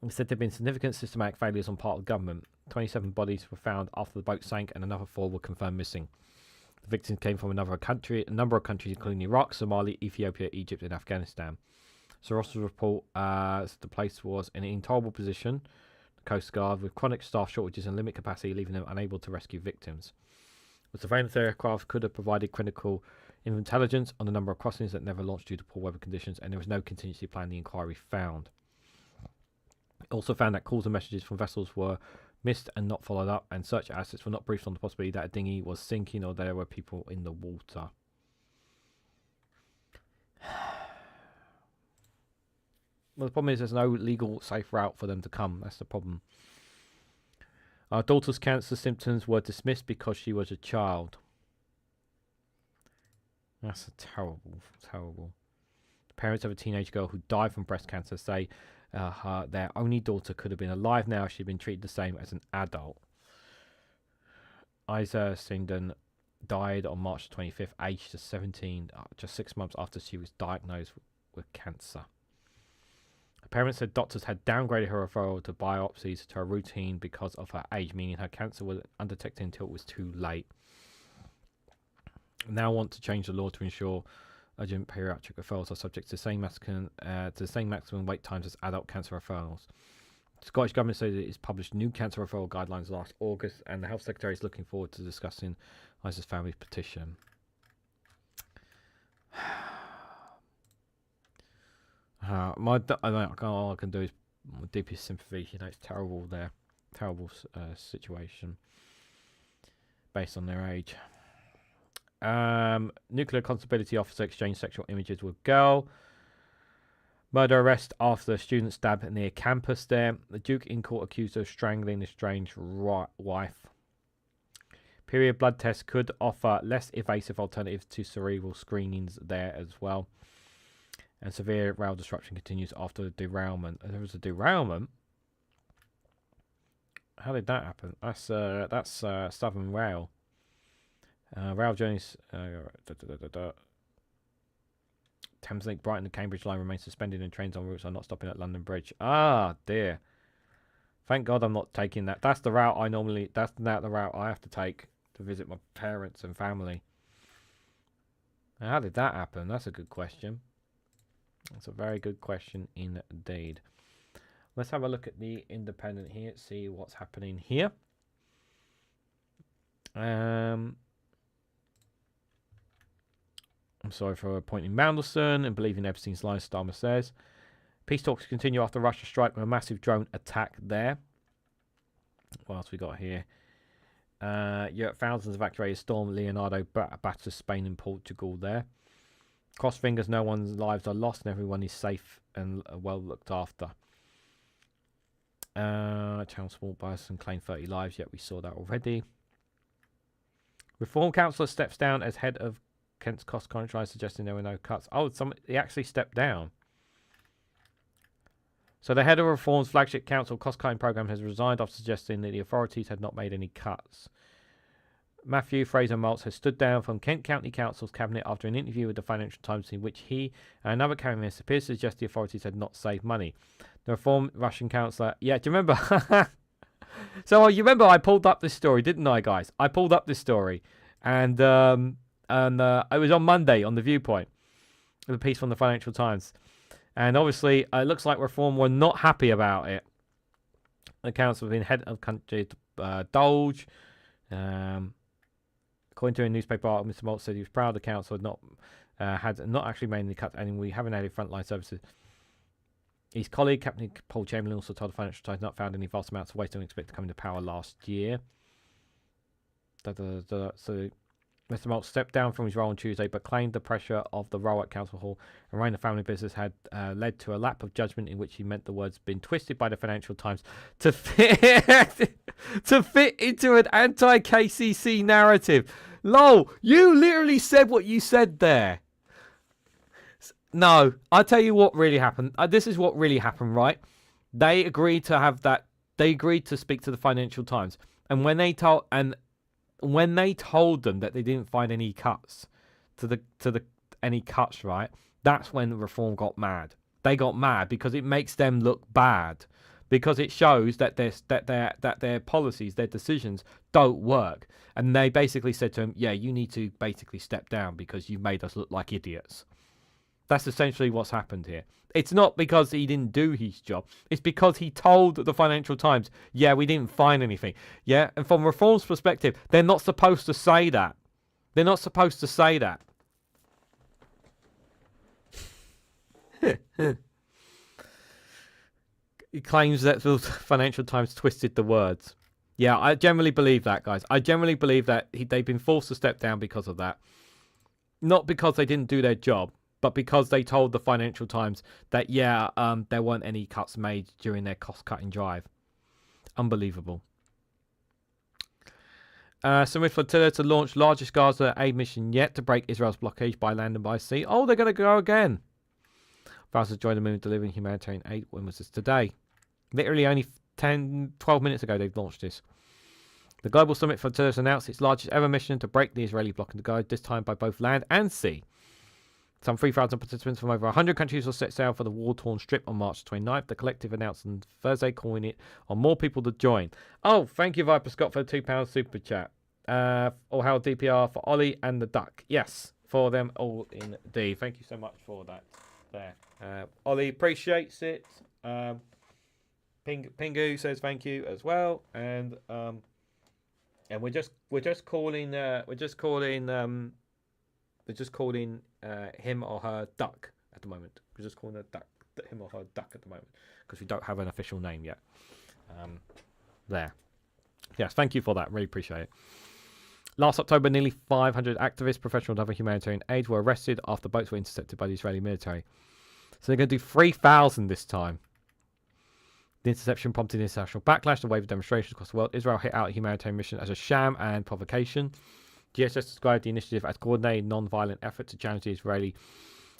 He said there had been significant systematic failures on part of the government. 27 bodies were found after the boat sank and another 4 were confirmed missing. The victims came from a number of countries, including Iraq, Somalia, Ethiopia, Egypt, and Afghanistan. Sir Ross's report the place was in an intolerable position, the Coast Guard, with chronic staff shortages and limited capacity, leaving them unable to rescue victims. The surveillance aircraft could have provided critical intelligence on the number of crossings that never launched due to poor weather conditions, and there was no contingency plan, the inquiry found. It also found that calls and messages from vessels were missed and not followed up, and search assets were not briefed on the possibility that a dinghy was sinking or there were people in the water. Well, the problem is there's no legal safe route for them to come. That's the problem. Our daughter's cancer symptoms were dismissed because she was a child. That's a terrible, terrible. The parents of a teenage girl who died from breast cancer say their only daughter could have been alive now if she'd been treated the same as an adult. Isa Singdon died on March 25th, aged 17, just 6 months after she was diagnosed with cancer. Her parents said doctors had downgraded her referral to biopsies to a routine because of her age, meaning her cancer was undetected until it was too late. Now want to change the law to ensure urgent pediatric referrals are subject to the same maximum wait times as adult cancer referrals. The Scottish Government said it has published new cancer referral guidelines last August, and the Health Secretary is looking forward to discussing Isa's family's petition. All I can do is my deepest sympathy. You know, it's terrible there. Terrible situation based on their age. Nuclear Constability Officer exchanged sexual images with girl. Murder arrest after student stabbed near campus there. The Duke in court accused of strangling estranged wife. Period blood test could offer less invasive alternatives to cerebral screenings there as well. and severe rail disruption continues after the derailment. There was a derailment? How did that happen? That's Southern Rail. Rail journeys. Thameslink, Brighton, and Cambridge line remain suspended, and trains on routes are not stopping at London Bridge. Ah, dear. Thank God I'm not taking that. That's the route I normally. That's not the route I have to take to visit my parents and family. How did that happen? That's a good question. That's a very good question indeed. Let's have a look at the Independent here. See what's happening here. I'm sorry for appointing Mandelson and believing Epstein's lies, Starmer says. Peace talks continue after Russia strike with a massive drone attack there. What else we got here? Yeah, thousands evacuated storm Leonardo batters Spain and Portugal there. Cross fingers, no one's lives are lost and everyone is safe and well looked after. Channel Small Bison claimed 30 lives, yet we saw that already. Reform Councillor steps down as head of Kent's cost control, suggesting there were no cuts. Oh, he actually stepped down. So the head of Reform's flagship council cost-cutting programme has resigned after suggesting that the authorities had not made any cuts. Matthew Fraser-Maltz has stood down from Kent County Council's cabinet after an interview with the Financial Times in which he and another cabinet minister appears to suggest the authorities had not saved money. The Reform Russian councillor... Yeah, do you remember? So you remember I pulled up this story, didn't I, guys? I pulled up this story. And it was on Monday on The Viewpoint. The piece from the Financial Times. And obviously, it looks like Reform were not happy about it. The council have been head of country Dolge. According to a newspaper article, Mr. Maltz said he was proud the council had not actually made any cuts, and we haven't added frontline services. His colleague, Captain Paul Chamberlain, also told the Financial Times not found any vast amounts of waste and expect to come into power last year. So Mr. Maltz stepped down from his role on Tuesday, but claimed the pressure of the role at Council Hall and running the family business had led to a lap of judgment in which he meant the words been twisted by the Financial Times to fit into an anti-KCC narrative. Lol, you literally said what you said there. No, I'll tell you what really happened. This is what really happened, right? They agreed to have that. They agreed to speak to the Financial Times, and when they told them that they didn't find any cuts any cuts, right? That's when Reform got mad. They got mad because it makes them look bad, because it shows that their policies, their decisions don't work, and they basically said to him, "Yeah, you need to basically step down because you've made us look like idiots." That's essentially what's happened here. It's not because he didn't do his job. It's because he told the Financial Times, yeah, we didn't find anything. Yeah, and from Reform's perspective, they're not supposed to say that. They're not supposed to say that. He claims that the Financial Times twisted the words. Yeah, I generally believe that, guys. I generally believe that they've been forced to step down because of that. Not because they didn't do their job, but because they told the Financial Times that, there weren't any cuts made during their cost-cutting drive. Unbelievable. Submit flotilla to launch largest Gaza aid mission yet to break Israel's blockade by land and by sea. Oh, they're going to go again. France has joined the movement delivering humanitarian aid. When was this? Today. Literally only 12 minutes ago they've launched this. The Global Summit Flotilla has announced its largest ever mission to break the Israeli blockade, the guide, this time by both land and sea. Some 3,000 participants from over 100 countries will set sail for the war-torn strip on March 29th. The collective announced on Thursday, calling it on more people to join. Oh, thank you, Viper Scott, for the £2 super chat. Or how DPR for Ollie and the Duck. Yes, for them all indeed. Thank you so much for that. There, Ollie appreciates it. Pingu says thank you as well, and we're just calling him or her Duck at the moment. We're just calling her Duck, him or her Duck at the moment, because we don't have an official name yet. There. Yes, thank you for that. Really appreciate it. Last October, nearly 500 activists, professional and other humanitarian aides were arrested after boats were intercepted by the Israeli military. So they're going to do 3,000 this time. The interception prompted international backlash and wave of demonstrations across the world. Israel hit out a humanitarian mission as a sham and provocation. GSS described the initiative as a coordinated, non-violent effort to challenge the Israeli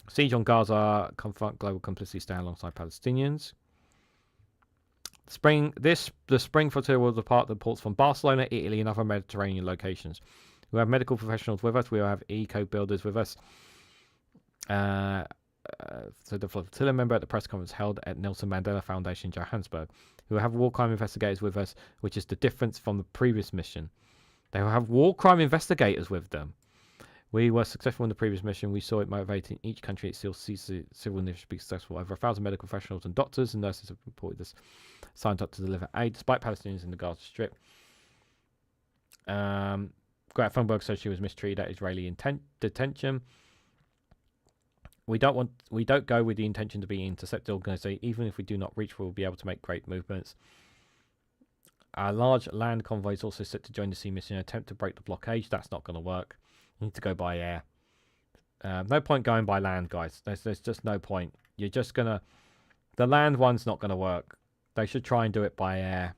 Siege on Gaza, confront global complicity, stand alongside Palestinians. The spring flotilla will depart the ports from Barcelona, Italy, and other Mediterranean locations. We have medical professionals with us. We will have eco builders with us. So the flotilla member at the press conference held at Nelson Mandela Foundation, Johannesburg. We will have war crime investigators with us, which is the difference from the previous mission. They will have war crime investigators with them. We were successful in the previous mission. We saw it motivating each country. It still sees civil initiatives be successful. Over 1,000 medical professionals and doctors and nurses have reported this, signed up to deliver aid, despite Palestinians in the Gaza Strip. Greta Thunberg said she was mistreated at Israeli detention. We don't go with the intention to be intercepted organization. Even if we do not reach, we'll be able to make great movements. A large land convoy is also set to join the sea mission in an attempt to break the blockade. That's not going to work. You need to go by air. No point going by land, guys. There's just no point. You're just gonna. The land one's not gonna work. They should try and do it by air,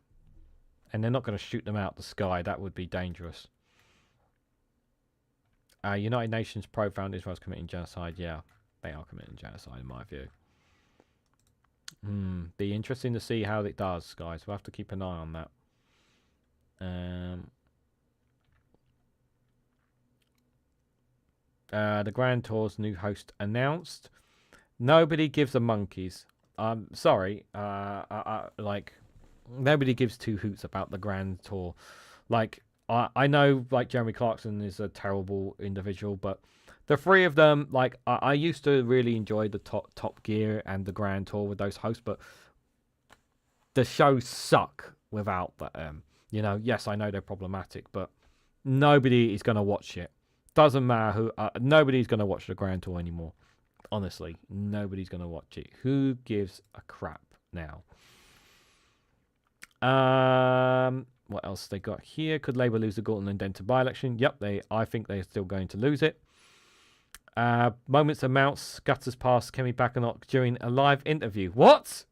and they're not gonna shoot them out the sky. That would be dangerous. United Nations probe found Israel's committing genocide. Yeah, they are committing genocide in my view. Be interesting to see how it does, guys. We'll have to keep an eye on that. The Grand Tour's new host announced. Nobody gives a monkeys. I'm sorry. Like, nobody gives two hoots about the Grand Tour. Like, I know, like, Jeremy Clarkson is a terrible individual, but the three of them, like, I used to really enjoy the Top Gear and the Grand Tour with those hosts, but the shows suck without them. You know, yes, I know they're problematic, but nobody is going to watch it. Doesn't matter who. Nobody's going to watch the Grand Tour anymore. Honestly, nobody's going to watch it. Who gives a crap now? What else they got here? Could Labour lose the Gorton and Denton by-election? Yep, I think they're still going to lose it. Moments of Mounts scutters past Kemi Bakanock during a live interview. What?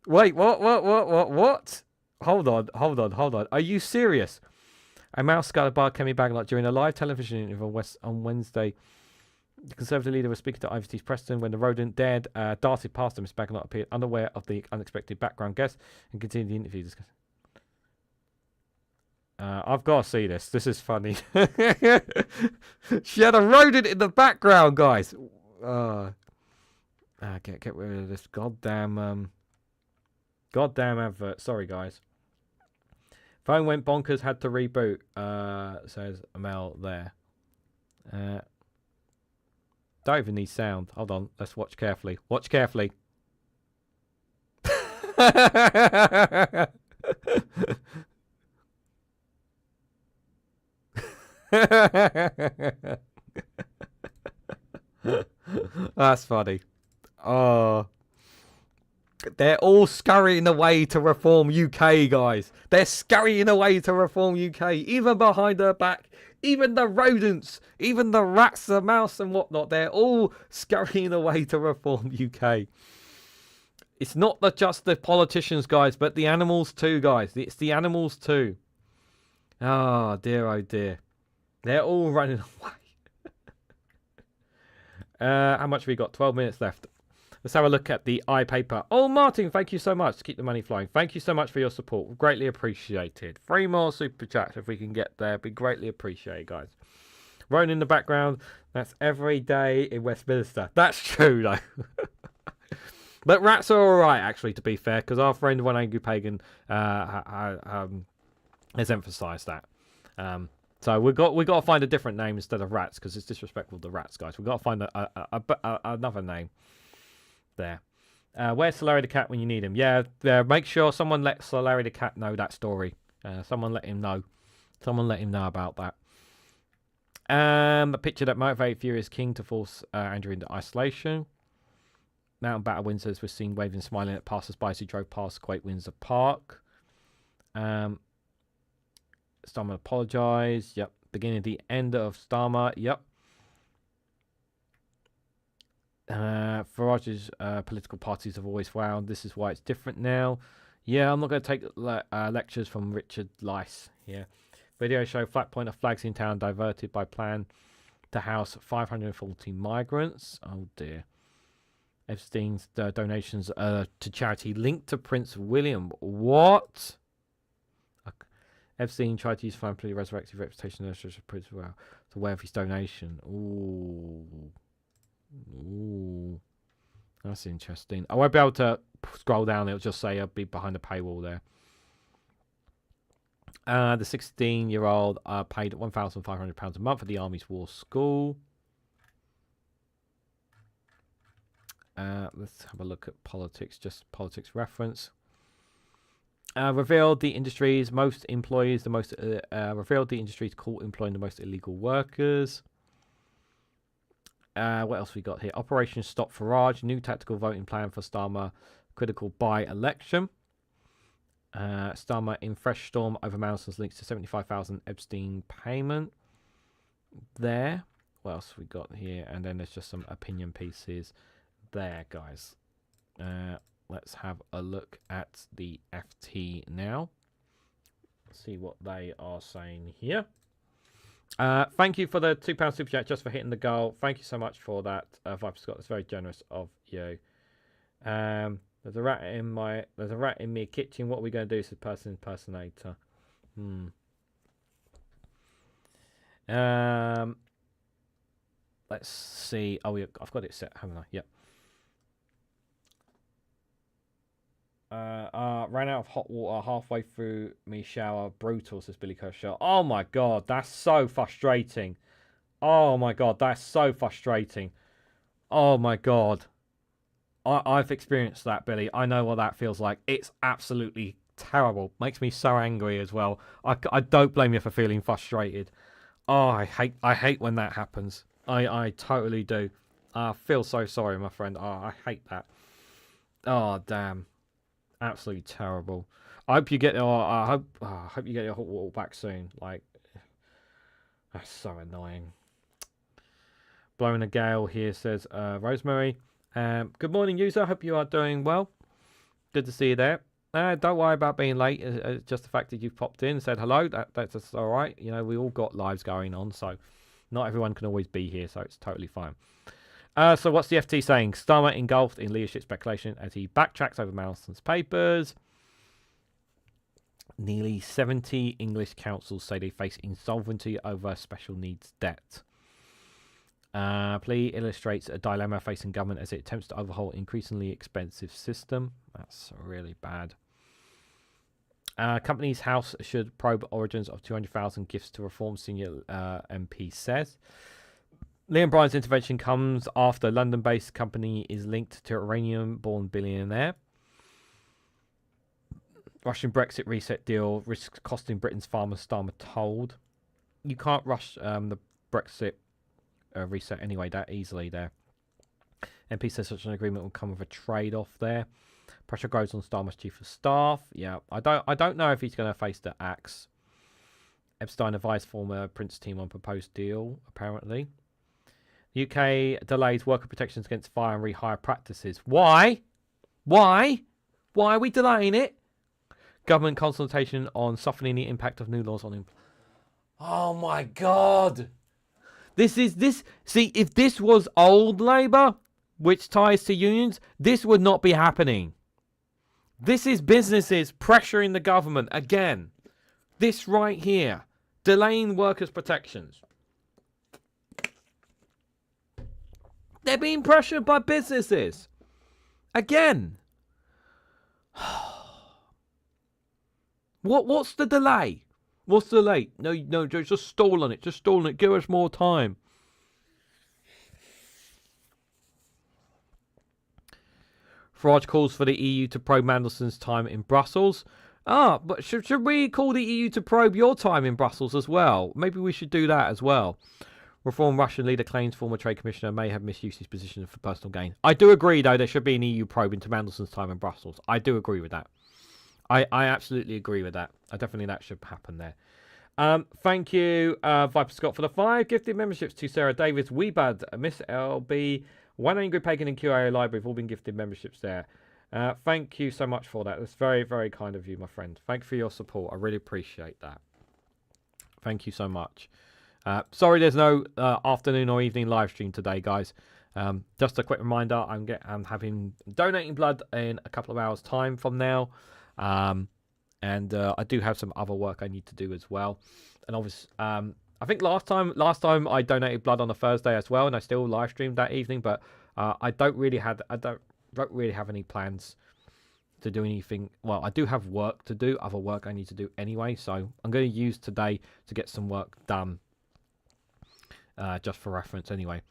Wait, what? Hold on. Are you serious? A mouse scuttered by Kemi Bakanock during a live television interview on Wednesday. The Conservative leader was speaking to IVT's Preston when the rodent darted past him. Miss Bakanock appeared unaware of the unexpected background guest and continued the interview. I've got to see this. This is funny. She had a rodent in the background, guys. Get rid of this goddamn advert. Sorry, guys. Phone went bonkers. Had to reboot. Says Mel there. Don't even need sound. Hold on. Let's watch carefully. Watch carefully. That's funny. Oh. They're all scurrying away to reform UK, guys. They're scurrying away to reform UK. Even behind her back. Even the rodents. Even the rats, the mouse and whatnot. They're all scurrying away to reform UK. It's not just the politicians, guys, but the animals too, guys. It's the animals too. Oh, dear. They're all running away. How much have we got? 12 minutes left. Let's have a look at the iPaper. Oh, Martin, thank you so much to keep the money flowing. Thank you so much for your support. Greatly appreciated. 3 more super chats if we can get there. Be greatly appreciated, guys. Rowan in the background. That's every day in Westminster. That's true, though. But rats are all right, actually, to be fair, because our friend One Angry Pagan has emphasised that. So we've got to find a different name instead of rats, because it's disrespectful to rats, guys. We've got to find another name. There. Where's Solari the cat when you need him? Yeah, make sure someone let Solari the cat know that story. Someone let him know. Someone let him know about that. A picture that motivated Furious King to force Andrew into isolation. Mountain Battle Windsors was seen waving and smiling at passers-by as he drove past Quake Windsor Park. Starmer apologised. Yep. Beginning of the end of Starmer. Yep. Farage's political parties have always found this is why it's different now. Yeah, I'm not going to take lectures from Richard Lice here. Video show flat point of flags in town diverted by plan. to house 540 migrants. Oh dear. Epstein's donations to charity linked to Prince William. What? Epstein tried to use family to resurrect his reputation as Prince William to way of his donation. Ooh. Ooh. That's interesting. I won't be able to scroll down. It'll just say I'll be behind the paywall there. The 16-year-old paid £1,500 a month for the Army's War School. Let's have a look at politics, just politics reference. Revealed the industry's most employees, revealed the industry's caught employing the most illegal workers. What else we got here? Operation Stop Farage, new tactical voting plan for Starmer, critical by-election. Starmer in fresh storm over Manson's links to 75,000 Epstein payment. There. What else we got here? And then there's just some opinion pieces there, guys. Let's have a look at the FT now. See what they are saying here. Thank you for the £2 super chat just for hitting the goal. Thank you so much for that, Viper Scott. That's very generous of you. There's a rat in my kitchen. What are we going to do? Says person impersonator. Let's see. Oh, yeah, I've got it set, haven't I? Yep. Ran out of hot water halfway through me shower. Brutal, says Billy Kershaw. Oh my god, that's so frustrating. Oh my god, that's so frustrating. Oh my god. I've experienced that, Billy. I know what that feels like. It's absolutely terrible. Makes me so angry as well. I don't blame you for feeling frustrated. Oh, I hate when that happens. I totally do. I feel so sorry, my friend. Oh, I hate that. Oh, damn. Absolutely terrible. I hope you get I hope you get your hot water back soon. Like, that's so annoying. Blowing a gale here, says Rosemary. Good morning, user. Hope you are doing well. Good to see you there. Don't worry about being late. Just the fact that you've popped in and said hello. That's all right. You know, we all got lives going on, so not everyone can always be here, so it's totally fine. So what's the FT saying? Starmer engulfed in leadership speculation as he backtracks over Malleson's papers. Nearly 70 English councils say they face insolvency over special needs debt. Plea illustrates a dilemma facing government as it attempts to overhaul an increasingly expensive system. That's really bad. Company's House should probe origins of 200,000 gifts to reform, senior MP says. Liam Bryan's intervention comes after London-based company is linked to Iranian-born billionaire. Russian Brexit reset deal risks costing Britain's farmers, Starmer told. You can't rush the Brexit reset anyway that easily there. MP says such an agreement will come with a trade-off there. Pressure grows on Starmer's chief of staff. Yeah, I don't know if he's going to face the axe. Epstein advised former Prince team on proposed deal, apparently. UK delays worker protections against fire and rehire practices. Why? Why are we delaying it? Government consultation on softening the impact of new laws on employment. Oh my God. See, if this was old Labour, which ties to unions, this would not be happening. This is businesses pressuring the government again. This right here, delaying workers' protections. They're being pressured by businesses. Again. What's the delay? What's the delay? No, just stall on it. Just stall on it. Give us more time. Farage calls for the EU to probe Mandelson's time in Brussels. But should we call the EU to probe your time in Brussels as well? Maybe we should do that as well. Reform Russian leader claims former trade commissioner may have misused his position for personal gain. I do agree, though, there should be an EU probe into Mandelson's time in Brussels. I do agree with that. I absolutely agree with that. Definitely that should happen there. Thank you, Viper Scott, for the 5 gifted memberships to Sarah Davis, Weebad, Miss LB, One Angry Pagan, and QIA Library have all been gifted memberships there. Thank you so much for that. That's very, very kind of you, my friend. Thank you for your support. I really appreciate that. Thank you so much. Sorry, there's no afternoon or evening live stream today, guys. Just a quick reminder: I'm having donating blood in a couple of hours' time from now, and I do have some other work I need to do as well. And obviously, I think last time I donated blood on a Thursday as well, and I still live streamed that evening. But I don't really have any plans to do anything. Well, I do have work to do, other work I need to do anyway. So I'm going to use today to get some work done. Just for reference anyway.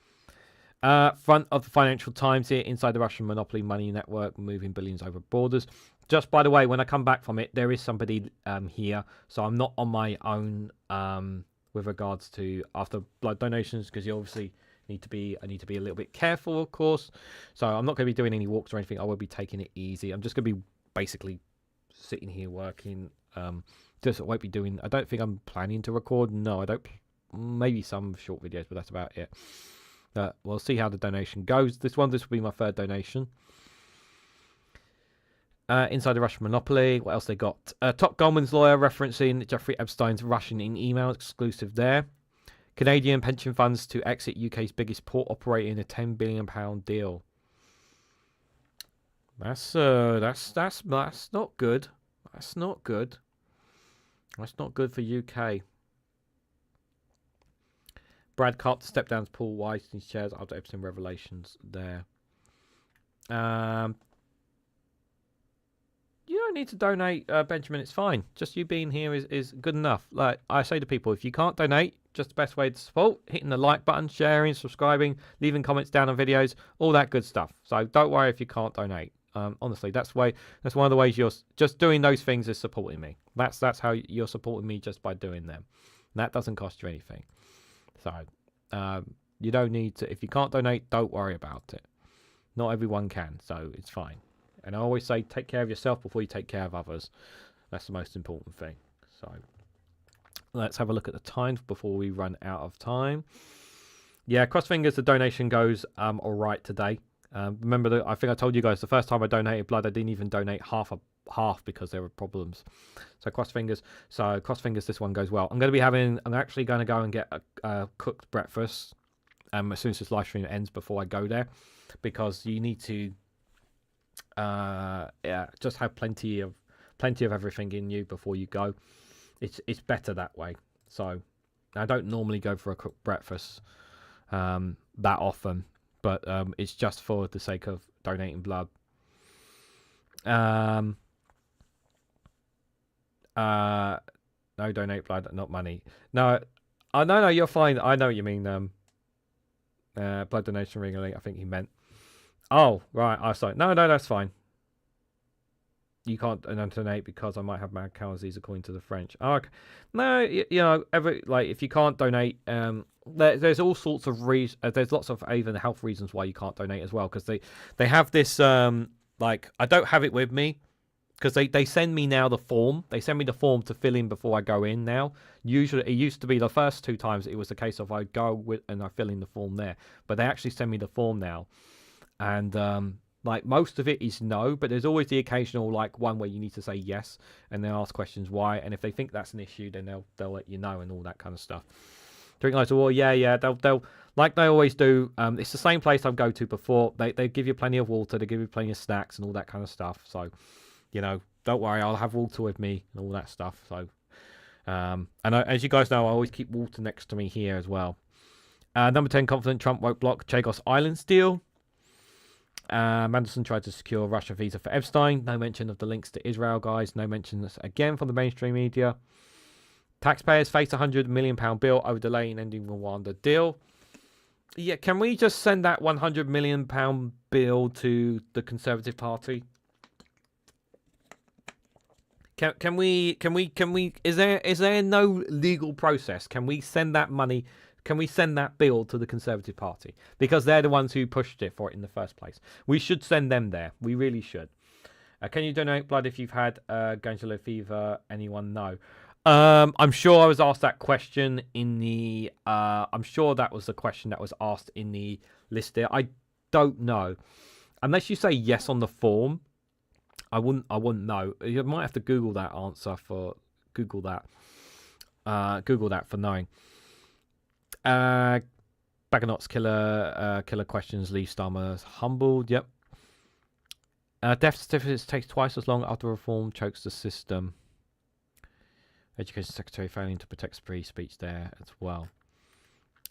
Front of the Financial Times here, inside the Russian monopoly money network, moving billions over borders. Just by the way, when I come back from it, there is somebody here, so I'm not on my own with regards to after blood donations, because you obviously I need to be a little bit careful, of course. So I'm not going to be doing any walks or anything. I will be taking it easy. I'm just going to be basically sitting here working. Just won't be doing. I don't think I'm planning to record. No, I don't. Maybe some short videos, but that's about it. We'll see how the donation goes. This will be my third donation. Inside the Russian monopoly. What else they got? Top Goldman's lawyer referencing Jeffrey Epstein's Russian in email, exclusive there. Canadian pension funds to exit UK's biggest port operator in a £10 billion deal. That's not good. That's not good. That's not good for UK. Brad Carp to step down to Paul Weinstein's chairs after Epstein revelations there. You don't need to donate, Benjamin. It's fine. Just you being here is good enough. Like I say to people, if you can't donate, just the best way to support, hitting the like button, sharing, subscribing, leaving comments down on videos, all that good stuff. So don't worry if you can't donate. Honestly, that's one of the ways you're just doing those things is supporting me. That's how you're supporting me, just by doing them. And that doesn't cost you anything. So, you don't need to. If you can't donate, don't worry about it. Not everyone can, so it's fine. And I always say, take care of yourself before you take care of others. That's the most important thing. So, let's have a look at the times before we run out of time. Yeah, cross fingers, the donation goes all right today. Remember that I think I told you guys the first time I donated blood, I didn't even donate half because there were problems. So cross fingers. This one goes well. I'm actually going to go and get a cooked breakfast as soon as this live stream ends, before I go there, because you need to just have plenty of everything in you before you go. It's better that way. So I don't normally go for a cooked breakfast that often, but it's just for the sake of donating blood. No, donate blood, not money. No, no, you're fine. I know what you mean. Blood donation Reganelite, I think he meant. Oh, right. I was like, no, that's fine. You can't donate because I might have mad cow disease, according to the French. Oh, okay. No, if you can't donate, there's all sorts of reasons. There's lots of even health reasons why you can't donate as well, because they have this I don't have it with me, because they send me now the form. They send me the form to fill in before I go in now. Usually, it used to be the first 2 times it was the case of I go with and I fill in the form there, but they actually send me the form now, and most of it is no, but there's always the occasional one where you need to say yes, and they'll ask questions why, and if they think that's an issue, then they'll let you know and all that kind of stuff. Drink lights, well, yeah, they'll like they always do. It's the same place I've go to before. They give you plenty of water, they give you plenty of snacks and all that kind of stuff. So, don't worry, I'll have water with me and all that stuff. So, as you guys know, I always keep water next to me here as well. Number 10, confident Trump won't block Chagos Islands deal. Mandelson tried to secure a Russia visa for Epstein. No mention of the links to Israel, guys. No mention again from the mainstream media. Taxpayers face £100 million bill over delaying ending Rwanda deal. Yeah, can we just send that £100 million bill to the Conservative Party? Can we? Is there no legal process? Can we send that money? Can we send that bill to the Conservative Party? Because they're the ones who pushed it for it in the first place. We should send them there. We really should. Can you donate blood if you've had glandular fever? Anyone know? I'm sure I was asked that question in the. I'm sure that was the question that was asked in the list there. I don't know, unless you say yes on the form. I wouldn't know. You might have to Google that answer for Google that for knowing. Bag of Knots killer questions leave Starmer humbled. Yep. Death certificates takes twice as long after reform chokes the system. Education Secretary failing to protect free speech there as well.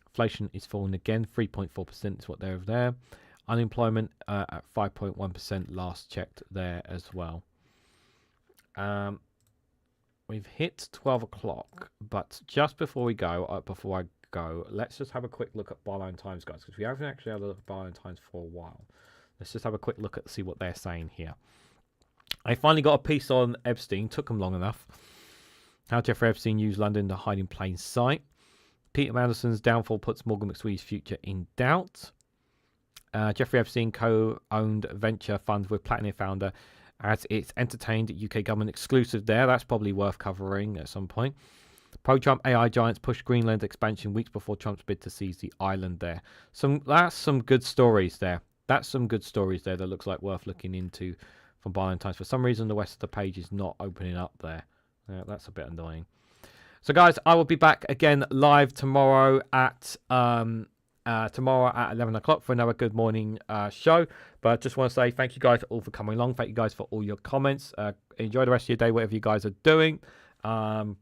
Inflation is falling again. 3.4% is what they're there. Unemployment at 5.1% last checked there as well. We've hit 12 o'clock, but just before we go, let's just have a quick look at Byline Times, guys, because we haven't actually had a look at Byline Times for a while. Let's just have a quick look at see what they're saying here. I finally got a piece on Epstein. Took them long enough. How Jeffrey Epstein used London to hide in plain sight. Peter Manderson's downfall puts Morgan McSwee's future in doubt. Jeffrey Epstein co-owned venture funds with Platinum founder as it's entertained UK government exclusive there. That's probably worth covering at some point. Pro-Trump AI giants push Greenland expansion weeks before Trump's bid to seize the island there. That's some good stories there. That's some good stories there that looks like worth looking into from Byline Times. For some reason, the rest of the page is not opening up there. Yeah, that's a bit annoying. So, guys, I will be back again live tomorrow at 11 o'clock for another Good Morning show. But I just want to say thank you guys all for coming along. Thank you guys for all your comments. Enjoy the rest of your day, whatever you guys are doing. No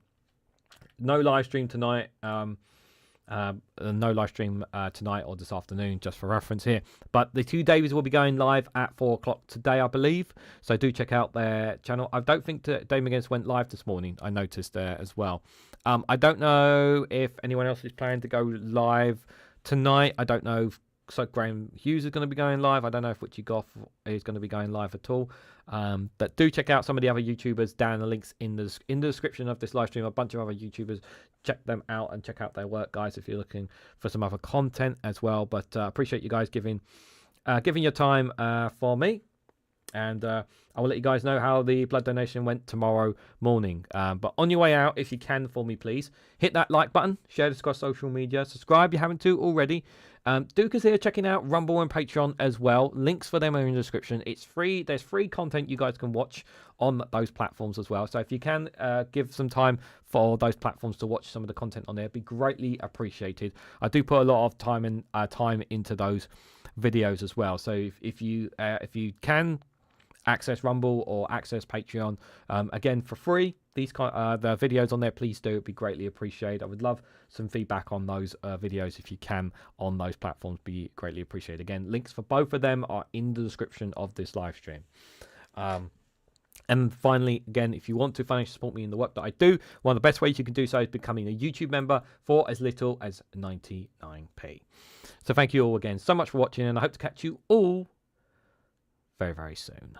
live stream tonight. No live stream tonight or this afternoon, just for reference here. But the two Davies will be going live at 4 o'clock today, I believe. So do check out their channel. I don't think Dave McGinnis went live this morning. I noticed there as well. I don't know if anyone else is planning to go live tonight. I don't know if Graham Hughes is going to be going live. I don't know if Witchy Goth is going to be going live at all. But do check out some of the other YouTubers down the links in the description of this live stream. A bunch of other YouTubers. Check them out and check out their work, guys, if you're looking for some other content as well. But appreciate you guys giving your time for me. And I will let you guys know how the blood donation went tomorrow morning. But on your way out, if you can for me, please, hit that like button, share this across social media, subscribe if you haven't already. Do consider checking out Rumble and Patreon as well. Links for them are in the description. It's free. There's free content you guys can watch on those platforms as well. So if you can give some time for those platforms to watch some of the content on there, it'd be greatly appreciated. I do put a lot of time into those videos as well. So if you can access Rumble or access Patreon again for free, the videos on there, please do. It'd be greatly appreciated. I would love some feedback on those videos if you can on those platforms. Be greatly appreciated. Again, links for both of them are in the description of this live stream. And finally, again, if you want to financially support me in the work that I do, one of the best ways you can do so is becoming a YouTube member for as little as 99p. So thank you all again so much for watching, and I hope to catch you all very, very soon.